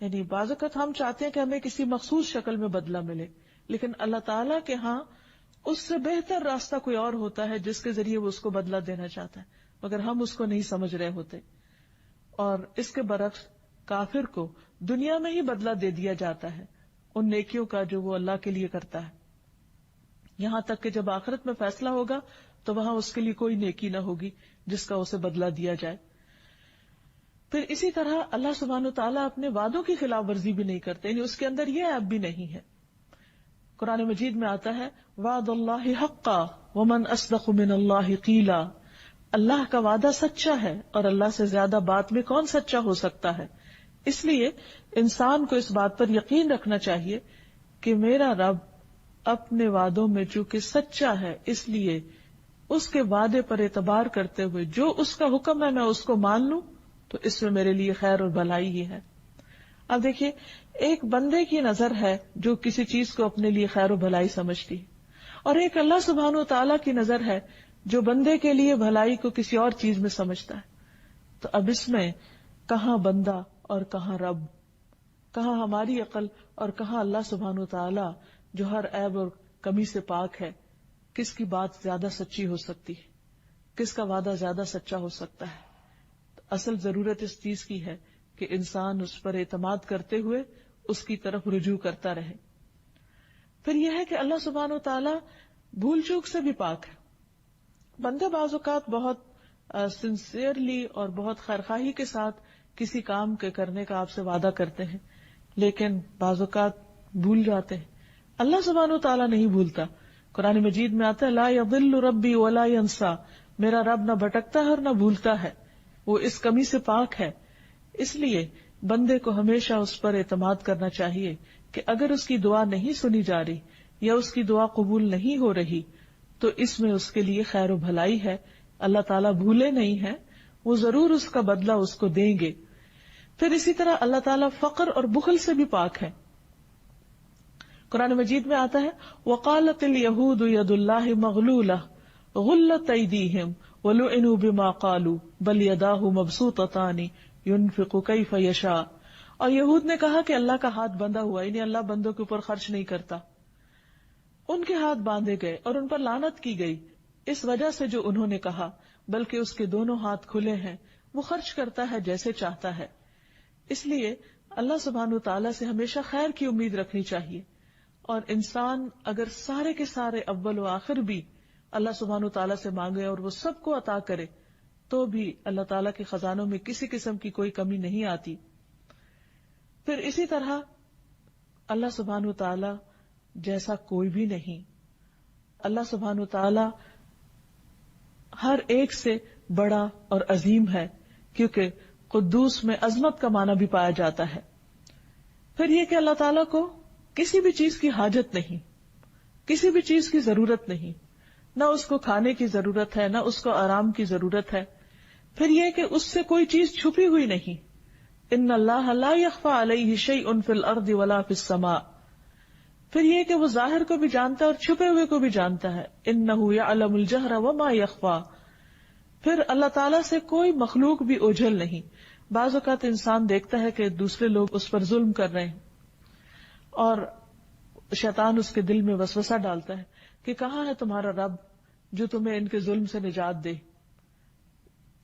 یعنی بعض اوقات ہم چاہتے ہیں کہ ہمیں کسی مخصوص شکل میں بدلہ ملے، لیکن اللہ تعالیٰ کے ہاں اس سے بہتر راستہ کوئی اور ہوتا ہے جس کے ذریعے وہ اس کو بدلہ دینا چاہتا ہے، مگر ہم اس کو نہیں سمجھ رہے ہوتے. اور اس کے برعکس کافر کو دنیا میں ہی بدلہ دے دیا جاتا ہے ان نیکیوں کا جو وہ اللہ کے لیے کرتا ہے، یہاں تک کہ جب آخرت میں فیصلہ ہوگا تو وہاں اس کے لیے کوئی نیکی نہ ہوگی جس کا اسے بدلہ دیا جائے. پھر اسی طرح اللہ سبحانہ وتعالیٰ اپنے وعدوں کی خلاف ورزی بھی نہیں کرتے، یعنی اس کے اندر یہ عیب بھی نہیں ہے. قرآن مجید میں آتا ہے وعد اللہ حقا ومن اصدق من اللہ قیلا، اللہ کا وعدہ سچا ہے اور اللہ سے زیادہ بات میں کون سچا ہو سکتا ہے. اس لیے انسان کو اس بات پر یقین رکھنا چاہیے کہ میرا رب اپنے وعدوں میں چونکہ سچا ہے، اس لیے اس کے وعدے پر اعتبار کرتے ہوئے جو اس کا حکم ہے میں اس کو مان لوں تو اس میں میرے لیے خیر اور بھلائی ہی ہے. اب دیکھیے، ایک بندے کی نظر ہے جو کسی چیز کو اپنے لیے خیر و بھلائی سمجھتی ہے، اور ایک اللہ سبحانہ و تعالیٰ کی نظر ہے جو بندے کے لیے بھلائی کو کسی اور چیز میں سمجھتا ہے. تو اب اس میں کہاں بندہ اور کہاں رب، کہاں ہماری عقل اور کہاں اللہ سبحانہ و تعالیٰ جو ہر عیب اور کمی سے پاک ہے، کس کی بات زیادہ سچی ہو سکتی ہے، کس کا وعدہ زیادہ سچا ہو سکتا ہے. تو اصل ضرورت اس چیز کی ہے کہ انسان اس پر اعتماد کرتے ہوئے اس کی طرف رجوع کرتا رہے. پھر یہ ہے کہ اللہ سبحانہ و تعالیٰ بھول چوک سے بھی پاک ہے. بندے بعض اوقات بہت سنسیئرلی اور بہت خیرخواہی کے ساتھ کسی کام کے کرنے کا آپ سے وعدہ کرتے ہیں، لیکن بعض اوقات بھول جاتے ہیں. اللہ سبحانہ و تعالیٰ نہیں بھولتا. قرآن مجید میں آتا ہے لا یضل ربی ولا ینسا، میرا رب نہ بھٹکتا ہے اور نہ بھولتا ہے، وہ اس کمی سے پاک ہے. اس لیے بندے کو ہمیشہ اس پر اعتماد کرنا چاہیے کہ اگر اس کی دعا نہیں سنی جا رہی یا اس کی دعا قبول نہیں ہو رہی تو اس میں اس کے لیے خیر و بھلائی ہے. اللہ تعالیٰ بھولے نہیں ہیں، وہ ضرور اس کا بدلہ اس کو دیں گے. پھر اسی طرح اللہ تعالیٰ فقر اور بخل سے بھی پاک ہے. قرآن مجید میں آتا ہے وقالت الیہود ید اللہ مغلولہ غلت ایدیہم ولعنوا بما قالوا بل یداہ مبسوطتان ينفق کیف یشاء. اور یہود نے کہا کہ اللہ کا ہاتھ بندھا ہوا، یعنی اللہ بندوں کے اوپر خرچ نہیں کرتا. ان کے ہاتھ باندھے گئے اور ان پر لعنت کی گئی اس وجہ سے جو انہوں نے کہا، بلکہ اس کے دونوں ہاتھ کھلے ہیں، وہ خرچ کرتا ہے جیسے چاہتا ہے. اس لیے اللہ سبحانہ و تعالیٰ سے ہمیشہ خیر کی امید رکھنی چاہیے، اور انسان اگر سارے کے سارے اول و آخر بھی اللہ سبحانہ و تعالیٰ سے مانگے اور وہ سب کو عطا کرے تو بھی اللہ تعالیٰ کے خزانوں میں کسی قسم کی کوئی کمی نہیں آتی. پھر اسی طرح اللہ سبحانہ و تعالیٰ جیسا کوئی بھی نہیں. اللہ سبحانہ و تعالیٰ ہر ایک سے بڑا اور عظیم ہے، کیونکہ قدوس میں عظمت کا معنی بھی پایا جاتا ہے. پھر یہ کہ اللہ تعالیٰ کو کسی بھی چیز کی حاجت نہیں، کسی بھی چیز کی ضرورت نہیں، نہ اس کو کھانے کی ضرورت ہے نہ اس کو آرام کی ضرورت ہے. پھر یہ کہ اس سے کوئی چیز چھپی ہوئی نہیں. ان اللہ لا يخفى علیہ شیء فی الارض ولا فی السماء. پھر یہ کہ وہ ظاہر کو بھی جانتا ہے اور چھپے ہوئے کو بھی جانتا ہے. انہ یعلم الجہر وما یخفی. پھر اللہ تعالیٰ سے کوئی مخلوق بھی اوجھل نہیں. بعض اوقات انسان دیکھتا ہے کہ دوسرے لوگ اس پر ظلم کر رہے ہیں اور شیطان اس کے دل میں وسوسہ ڈالتا ہے کہ کہاں ہے تمہارا رب جو تمہیں ان کے ظلم سے نجات دے.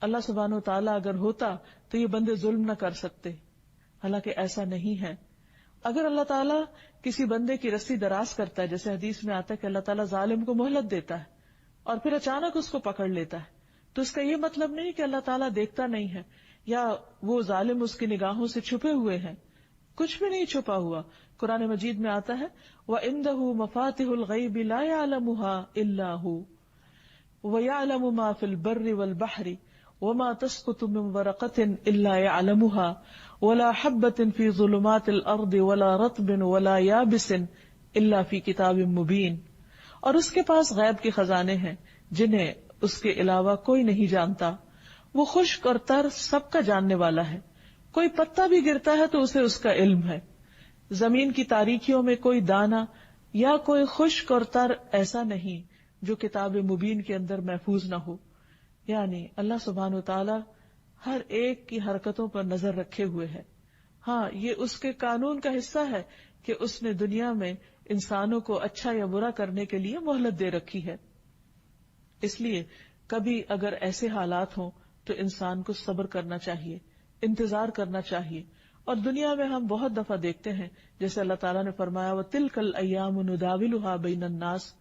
اللہ سبحانہ و تعالیٰ اگر ہوتا تو یہ بندے ظلم نہ کر سکتے، حالانکہ ایسا نہیں ہے. اگر اللہ تعالیٰ کسی بندے کی رسی دراز کرتا ہے، جیسے حدیث میں آتا ہے کہ اللہ تعالیٰ ظالم کو مہلت دیتا ہے اور پھر اچانک اس کو پکڑ لیتا ہے، تو اس کا یہ مطلب نہیں کہ اللہ تعالیٰ دیکھتا نہیں ہے یا وہ ظالم اس کی نگاہوں سے چھپے ہوئے ہیں. کچھ بھی نہیں چھپا ہوا. قرآن مجید میں آتا ہے وَعِندَهُ مَفَاتِحُ الْغَيْبِ لَا يَعْلَمُهَا إِلَّا هُوَ وَيَعْلَمُ مَا فِي الْبَرِّ وَالْبَحْرِ وَمَا تَسْقُطُ مِنْ وَرَقَةٍ إِلَّا يَعْلَمُهَا وَلَا حَبَّةٍ فِي ظُلُمَاتِ الْأَرْضِ وَلَا رَطْبٍ وَلَا يَابِسٍ إِلَّا فِي كِتَابٍ مُبِينٍ. اور اس کے پاس غیب کے خزانے ہیں جنہیں اس کے علاوہ کوئی نہیں جانتا. وہ خشک اور تر سب کا جاننے والا ہے. کوئی پتا بھی گرتا ہے تو اسے اس کا علم ہے. زمین کی تاریکیوں میں کوئی دانہ یا کوئی خشک اور تر ایسا نہیں جو کتاب مبین کے اندر محفوظ نہ ہو. یعنی اللہ سبحانہ و تعالی ہر ایک کی حرکتوں پر نظر رکھے ہوئے ہے. ہاں، یہ اس کے قانون کا حصہ ہے کہ اس نے دنیا میں انسانوں کو اچھا یا برا کرنے کے لیے مہلت دے رکھی ہے. اس لیے کبھی اگر ایسے حالات ہوں تو انسان کو صبر کرنا چاہیے، انتظار کرنا چاہیے. اور دنیا میں ہم بہت دفعہ دیکھتے ہیں جیسے اللہ تعالیٰ نے فرمایا وَتِلْكَ الْأَيَّامُ نُدَاوِلُهَا بَيْنَ النَّاسِ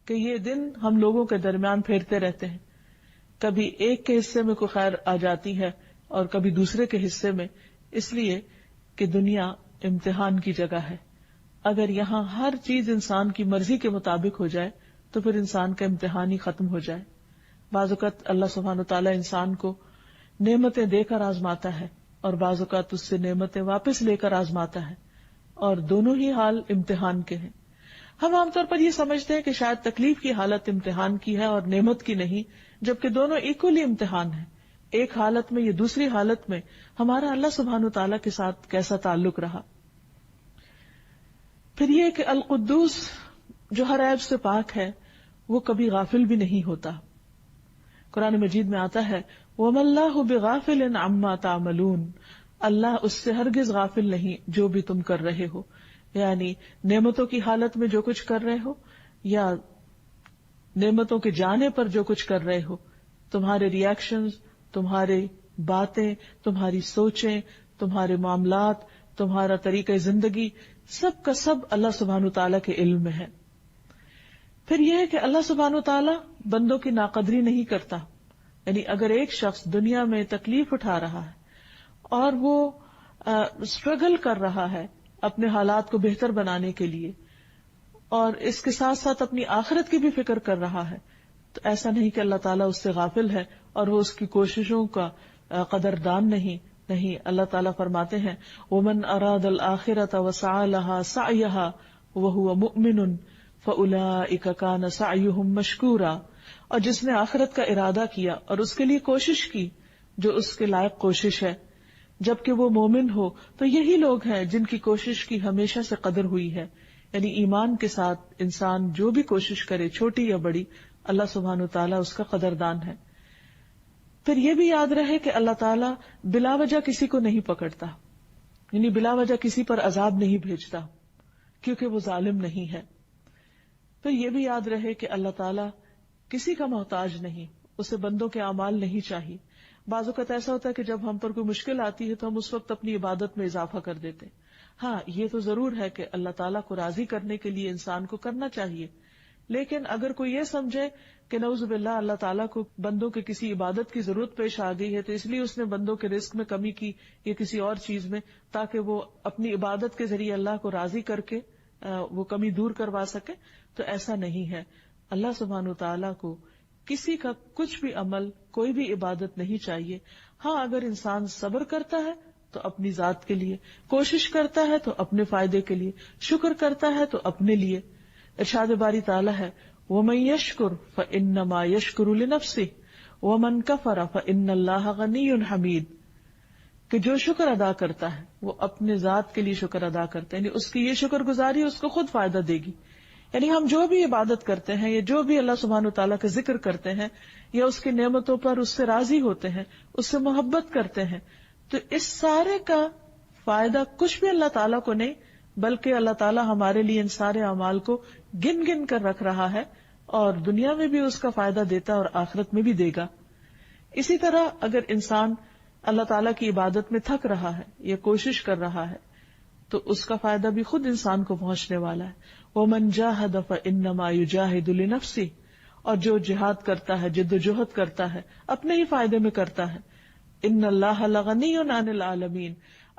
کہ یہ دن ہم لوگوں کے درمیان پھیرتے رہتے ہیں. کبھی ایک کے حصے میں کوئی خیر آ جاتی ہے اور کبھی دوسرے کے حصے میں، اس لیے کہ دنیا امتحان کی جگہ ہے. اگر یہاں ہر چیز انسان کی مرضی کے مطابق ہو جائے تو پھر انسان کا امتحان ہی ختم ہو جائے. بعض اوقات اللہ سبحانہ وتعالی انسان کو نعمتیں دے کر آزماتا ہے اور بعض اوقات اس سے نعمتیں واپس لے کر آزماتا ہے، اور دونوں ہی حال امتحان کے ہیں. ہم عام طور پر یہ سمجھتے ہیں کہ شاید تکلیف کی حالت امتحان کی ہے اور نعمت کی نہیں، جبکہ دونوں ایکولی امتحان ہیں. ایک حالت میں یا دوسری حالت میں ہمارا اللہ سبحانہ وتعالی کے ساتھ کیسا تعلق رہا. پھر یہ کہ القدوس جو ہر عیب سے پاک ہے وہ کبھی غافل بھی نہیں ہوتا. قرآن مجید میں آتا ہے وَمَا اللَّهُ بِغَافِلٍ عَمَّا تَعْمَلُونَ، اللہ اس سے ہرگز غافل نہیں جو بھی تم کر رہے ہو. یعنی نعمتوں کی حالت میں جو کچھ کر رہے ہو یا نعمتوں کے جانے پر جو کچھ کر رہے ہو، تمہارے ریئیکشنز، تمہارے باتیں، تمہاری سوچیں، تمہارے معاملات، تمہارا طریقہ زندگی، سب کا سب اللہ سبحانہ تعالیٰ کے علم میں ہے. پھر یہ ہے کہ اللہ سبحانہ تعالیٰ بندوں کی ناقدری نہیں کرتا. یعنی اگر ایک شخص دنیا میں تکلیف اٹھا رہا ہے اور وہ اسٹرگل کر رہا ہے اپنے حالات کو بہتر بنانے کے لیے اور اس کے ساتھ ساتھ اپنی آخرت کی بھی فکر کر رہا ہے، تو ایسا نہیں کہ اللہ تعالیٰ اس سے غافل ہے اور وہ اس کی کوششوں کا قدردان نہیں. اللہ تعالیٰ فرماتے ہیں وَمَنْ أَرَادَ الْآخِرَةَ وَسَعَى لَهَا سَعْيَهَا وَهُوَ مُؤْمِنٌ فَأُولَئِكَ كَانَ سَعْيُهُمْ مَشْكُورًا، اور جس نے آخرت کا ارادہ کیا اور اس کے لیے کوشش کی جو اس کے لائق کوشش ہے، جبکہ وہ مومن ہو، تو یہی لوگ ہیں جن کی کوشش کی ہمیشہ سے قدر ہوئی ہے. یعنی ایمان کے ساتھ انسان جو بھی کوشش کرے، چھوٹی یا بڑی، اللہ سبحانہ وتعالیٰ اس کا قدردان ہے. پھر یہ بھی یاد رہے کہ اللہ تعالیٰ بلا وجہ کسی کو نہیں پکڑتا، یعنی بلا وجہ کسی پر عذاب نہیں بھیجتا، کیونکہ وہ ظالم نہیں ہے. پھر یہ بھی یاد رہے کہ اللہ تعالیٰ کسی کا محتاج نہیں، اسے بندوں کے اعمال نہیں چاہیے. بعض اوقات ایسا ہوتا ہے کہ جب ہم پر کوئی مشکل آتی ہے تو ہم اس وقت اپنی عبادت میں اضافہ کر دیتے. ہاں، یہ تو ضرور ہے کہ اللہ تعالیٰ کو راضی کرنے کے لیے انسان کو کرنا چاہیے، لیکن اگر کوئی یہ سمجھے کہ نعوذ باللہ اللہ تعالیٰ کو بندوں کے کسی عبادت کی ضرورت پیش آ گئی ہے تو اس لیے اس نے بندوں کے رزق میں کمی کی یا کسی اور چیز میں، تاکہ وہ اپنی عبادت کے ذریعے اللہ کو راضی کر کے وہ کمی دور کروا سکے، تو ایسا نہیں ہے. اللہ سبحانہ وتعالیٰ کو کسی کا کچھ بھی عمل، کوئی بھی عبادت نہیں چاہیے. ہاں، اگر انسان صبر کرتا ہے تو اپنی ذات کے لیے، کوشش کرتا ہے تو اپنے فائدے کے لیے، شکر کرتا ہے تو اپنے لیے. ارشاد باری تعالیٰ ہے وَمَن يَشْكُرْ فَإِنَّمَا يَشْكُرُ لِنَفْسِهِ وَمَن كَفَرَ فَإِنَّ اللَّهَ غَنِيٌّ حَمِيدٌ، کہ جو شکر ادا کرتا ہے وہ اپنے ذات کے لیے شکر ادا کرتا ہے، یعنی اس کی یہ شکر گزاری اس کو خود فائدہ دے گی. یعنی ہم جو بھی عبادت کرتے ہیں یا جو بھی اللہ سبحانہ وتعالیٰ کا ذکر کرتے ہیں یا اس کی نعمتوں پر اس سے راضی ہوتے ہیں، اس سے محبت کرتے ہیں، تو اس سارے کا فائدہ کچھ بھی اللہ تعالیٰ کو نہیں، بلکہ اللہ تعالیٰ ہمارے لیے ان سارے اعمال کو گن گن کر رکھ رہا ہے اور دنیا میں بھی اس کا فائدہ دیتا ہے اور آخرت میں بھی دے گا. اسی طرح اگر انسان اللہ تعالیٰ کی عبادت میں تھک رہا ہے یا کوشش کر رہا ہے تو اس کا فائدہ بھی خود انسان کو پہنچنے والا ہے. وَمَن جَاهَدَ فَإِنَّمَا يُجَاهِدُ لِنَفْسِهِ، اور جو جہاد کرتا ہے، جد و جہد کرتا ہے، اپنے ہی فائدے میں کرتا ہے. إِنَّ اللَّهَ لَغَنِيٌّ عَنِ الْعَالَمِينَ،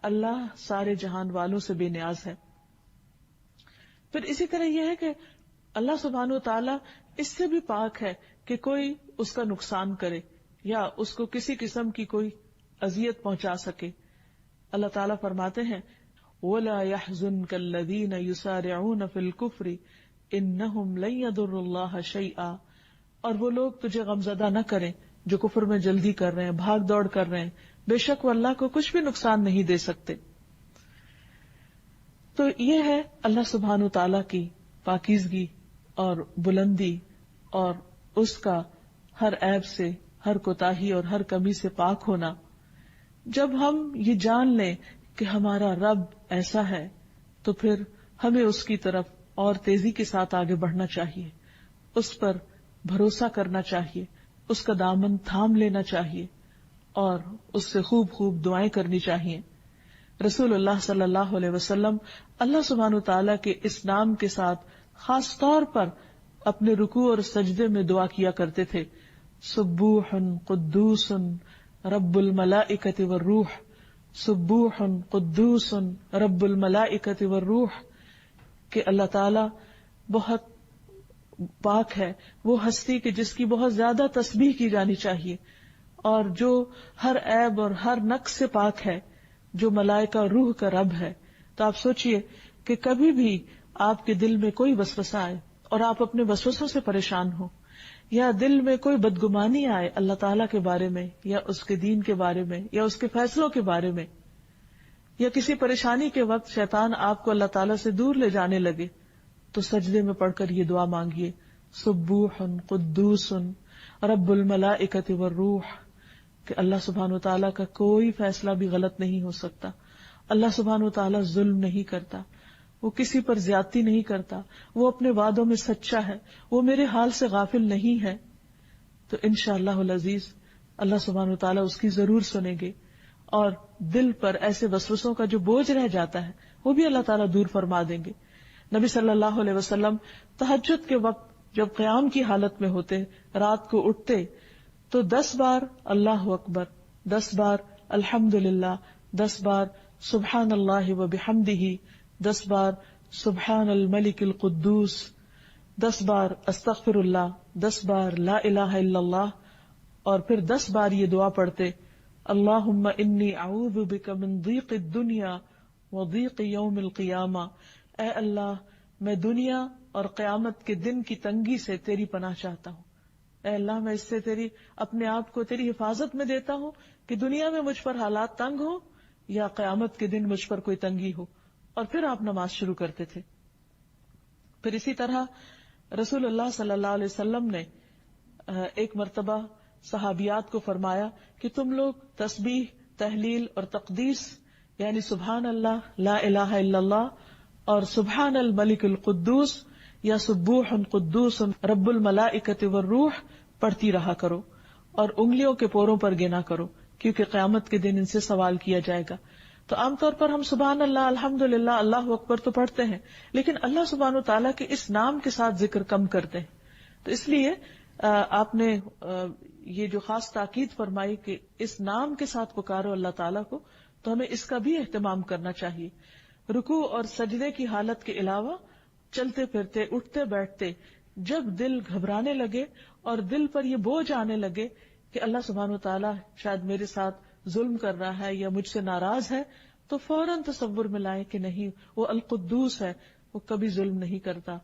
اللہ سارے جہان والوں سے بے نیاز ہے. پھر اسی طرح یہ ہے کہ اللہ سبحانہ وتعالی اس سے بھی پاک ہے کہ کوئی اس کا نقصان کرے یا اس کو کسی قسم کی کوئی اذیت پہنچا سکے. اللہ تعالیٰ فرماتے ہیں وَلَا يَحْزُنْكَ الَّذِينَ يُسَارِعُونَ فِي الْكُفْرِ إِنَّهُمْ لَن يَضُرُّوا اللَّهَ شَيْئًا، اور وہ لوگ تجھے غمزدہ نہ کریں جو کفر میں جلدی کر رہے ہیں، بھاگ دوڑ کر رہے ہیں، بے شک وہ اللہ کو کچھ بھی نقصان نہیں دے سکتے. تو یہ ہے اللہ سبحانہ تعالیٰ کی پاکیزگی اور بلندی اور اس کا ہر عیب سے، ہر کوتاہی اور ہر کمی سے پاک ہونا. جب ہم یہ جان لیں کہ ہمارا رب ایسا ہے تو پھر ہمیں اس کی طرف اور تیزی کے ساتھ آگے بڑھنا چاہیے، اس پر بھروسہ کرنا چاہیے، اس کا دامن تھام لینا چاہیے اور اس سے خوب خوب دعائیں کرنی چاہیے. رسول اللہ صلی اللہ علیہ وسلم اللہ سبحانہ تعالیٰ کے اس نام کے ساتھ خاص طور پر اپنے رکوع اور سجدے میں دعا کیا کرتے تھے سبوح قدوس رب الملائکۃ والروح، سبوح قدوس رب الملائکۃ والروح، کہ اللہ تعالی بہت پاک ہے، وہ ہستی کہ جس کی بہت زیادہ تسبیح کی جانی چاہیے، اور جو ہر عیب اور ہر نقص سے پاک ہے، جو ملائکہ اور روح کا رب ہے۔ تو آپ سوچئے کہ کبھی بھی آپ کے دل میں کوئی وسوسہ آئے اور آپ اپنے وسوسوں سے پریشان ہو، یا دل میں کوئی بدگمانی آئے اللہ تعالیٰ کے بارے میں یا اس کے دین کے بارے میں یا اس کے فیصلوں کے بارے میں، یا کسی پریشانی کے وقت شیطان آپ کو اللہ تعالیٰ سے دور لے جانے لگے، تو سجدے میں پڑھ کر یہ دعا مانگیے، سبوح قدوس رب الملائکۃ والروح، کہ اللہ سبحانہ و تعالیٰ کا کوئی فیصلہ بھی غلط نہیں ہو سکتا، اللہ سبحانہ و تعالیٰ ظلم نہیں کرتا، وہ کسی پر زیادتی نہیں کرتا، وہ اپنے وعدوں میں سچا ہے، وہ میرے حال سے غافل نہیں ہے۔ تو انشاءاللہ العزیز اللہ سبحانہ و تعالیٰ اس کی ضرور سنیں گے، اور دل پر ایسے وسوسوں کا جو بوجھ رہ جاتا ہے وہ بھی اللہ تعالیٰ دور فرما دیں گے۔ نبی صلی اللہ علیہ وسلم تہجد کے وقت جب قیام کی حالت میں ہوتے، رات کو اٹھتے، تو 10 بار اللہ اکبر، 10 بار الحمدللہ، 10 بار سبحان اللہ وبحمدہ، 10 بار سبحان الملک القدوس، 10 بار استغفر اللہ، 10 بار لا الہ الا اللہ، اور پھر 10 بار یہ دعا پڑھتے، اللہم انی اعوذ بک من ضیق الدنیا وضیق یوم القیامہ، اے اللہ میں دنیا اور قیامت کے دن کی تنگی سے تیری پناہ چاہتا ہوں، اے اللہ میں اس سے تیری اپنے آپ کو تیری حفاظت میں دیتا ہوں کہ دنیا میں مجھ پر حالات تنگ ہو یا قیامت کے دن مجھ پر کوئی تنگی ہو۔ اور پھر آپ نماز شروع کرتے تھے۔ پھر اسی طرح رسول اللہ صلی اللہ علیہ وسلم نے ایک مرتبہ صحابیات کو فرمایا کہ تم لوگ تسبیح، تحلیل اور تقدیس، یعنی سبحان اللہ، لا الہ الا اللہ اور سبحان الملک القدوس یا سبوح قدوس رب الملائکۃ والروح پڑھتی رہا کرو، اور انگلیوں کے پوروں پر گنا کرو، کیونکہ قیامت کے دن ان سے سوال کیا جائے گا۔ تو عام طور پر ہم سبحان اللہ، الحمدللہ، اللہ اکبر تو پڑھتے ہیں، لیکن اللہ سبحانہ تعالیٰ کے اس نام کے ساتھ ذکر کم کرتے ہیں۔ تو اس لیے آپ نے یہ جو خاص تاکید فرمائی کہ اس نام کے ساتھ پکارو اللہ تعالیٰ کو، تو ہمیں اس کا بھی اہتمام کرنا چاہیے۔ رکوع اور سجدے کی حالت کے علاوہ چلتے پھرتے، اٹھتے بیٹھتے، جب دل گھبرانے لگے اور دل پر یہ بوجھ آنے لگے کہ اللہ سبحانہ تعالیٰ شاید میرے ساتھ ظلم کر رہا ہے یا مجھ سے ناراض ہے، تو فوراً تصور میں لائیں کہ نہیں، وہ القدوس ہے، وہ کبھی ظلم نہیں کرتا،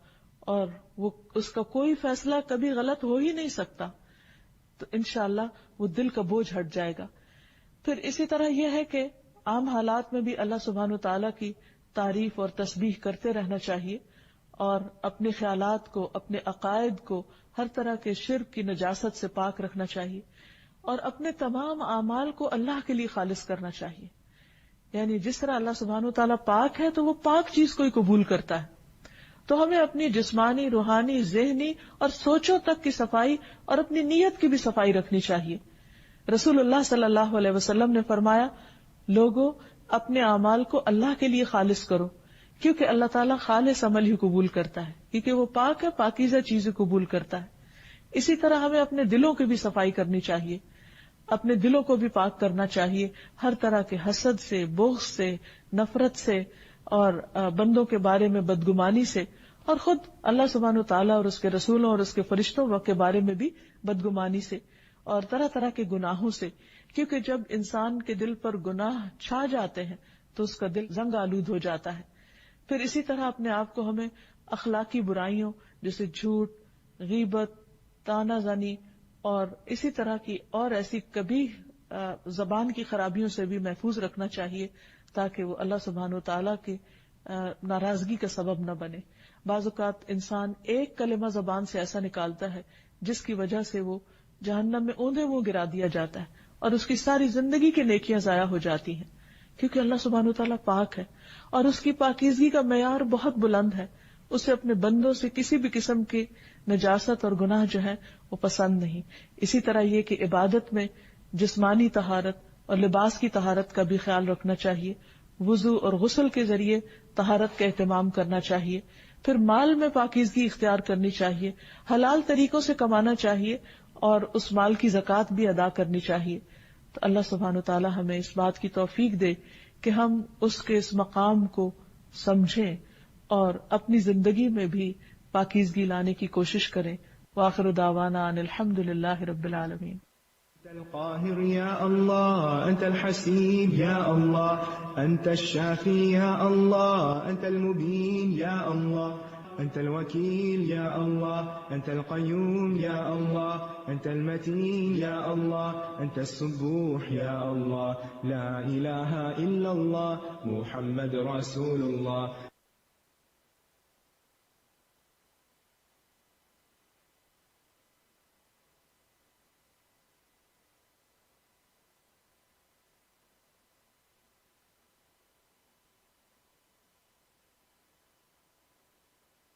اور وہ اس کا کوئی فیصلہ کبھی غلط ہو ہی نہیں سکتا۔ تو انشاءاللہ وہ دل کا بوجھ ہٹ جائے گا۔ پھر اسی طرح یہ ہے کہ عام حالات میں بھی اللہ سبحانہ تعالیٰ کی تعریف اور تسبیح کرتے رہنا چاہیے، اور اپنے خیالات کو، اپنے عقائد کو ہر طرح کے شرک کی نجاست سے پاک رکھنا چاہیے، اور اپنے تمام اعمال کو اللہ کے لیے خالص کرنا چاہیے۔ یعنی جس طرح اللہ سبحانہ تعالیٰ پاک ہے تو وہ پاک چیز کو ہی قبول کرتا ہے، تو ہمیں اپنی جسمانی، روحانی، ذہنی اور سوچوں تک کی صفائی اور اپنی نیت کی بھی صفائی رکھنی چاہیے۔ رسول اللہ صلی اللہ علیہ وسلم نے فرمایا، لوگوں اپنے اعمال کو اللہ کے لیے خالص کرو، کیونکہ اللہ تعالیٰ خالص عمل ہی قبول کرتا ہے، کیونکہ وہ پاک ہے، پاکیزہ چیزیں قبول کرتا ہے۔ اسی طرح ہمیں اپنے دلوں کی بھی صفائی کرنی چاہیے، اپنے دلوں کو بھی پاک کرنا چاہیے ہر طرح کے حسد سے، بغض سے، نفرت سے، اور بندوں کے بارے میں بدگمانی سے، اور خود اللہ سبحانہ تعالیٰ اور اس کے رسولوں اور اس کے فرشتوں کے بارے میں بھی بدگمانی سے، اور طرح طرح کے گناہوں سے، کیونکہ جب انسان کے دل پر گناہ چھا جاتے ہیں تو اس کا دل زنگ آلود ہو جاتا ہے۔ پھر اسی طرح اپنے آپ کو ہمیں اخلاقی برائیوں جیسے جھوٹ، غیبت، طعنہ زنی اور اسی طرح کی اور ایسی کبھی زبان کی خرابیوں سے بھی محفوظ رکھنا چاہیے، تاکہ وہ اللہ سبحانہ تعالیٰ کی ناراضگی کا سبب نہ بنے۔ بعض اوقات انسان ایک کلمہ زبان سے ایسا نکالتا ہے جس کی وجہ سے وہ جہنم میں اوندے منہ گرا دیا جاتا ہے، اور اس کی ساری زندگی کی نیکیاں ضائع ہو جاتی ہیں، کیونکہ اللہ سبحانہ تعالیٰ پاک ہے، اور اس کی پاکیزگی کا معیار بہت بلند ہے۔ اسے اپنے بندوں سے کسی بھی قسم کی نجاست اور گناہ جو ہے وہ پسند نہیں۔ اسی طرح یہ کہ عبادت میں جسمانی طہارت اور لباس کی طہارت کا بھی خیال رکھنا چاہیے، وضو اور غسل کے ذریعے طہارت کا اہتمام کرنا چاہیے۔ پھر مال میں پاکیزگی اختیار کرنی چاہیے، حلال طریقوں سے کمانا چاہیے، اور اس مال کی زکوٰۃ بھی ادا کرنی چاہیے۔ تو اللہ سبحانہ وتعالی ہمیں اس بات کی توفیق دے کہ ہم اس کے اس مقام کو سمجھیں اور اپنی زندگی میں بھی پاکیزگی لانے کی کوشش کریں. وآخر دعوانا ان الحمد للہ رب العالمین. أنت القاهر يا الله، أنت الحسيب يا الله، أنت الشافي يا الله، أنت المبين يا الله، أنت الوكيل يا الله، أنت القيوم يا الله، أنت المتين يا الله، أنت السبوح يا الله، لا إله إلا الله، محمد رسول الله.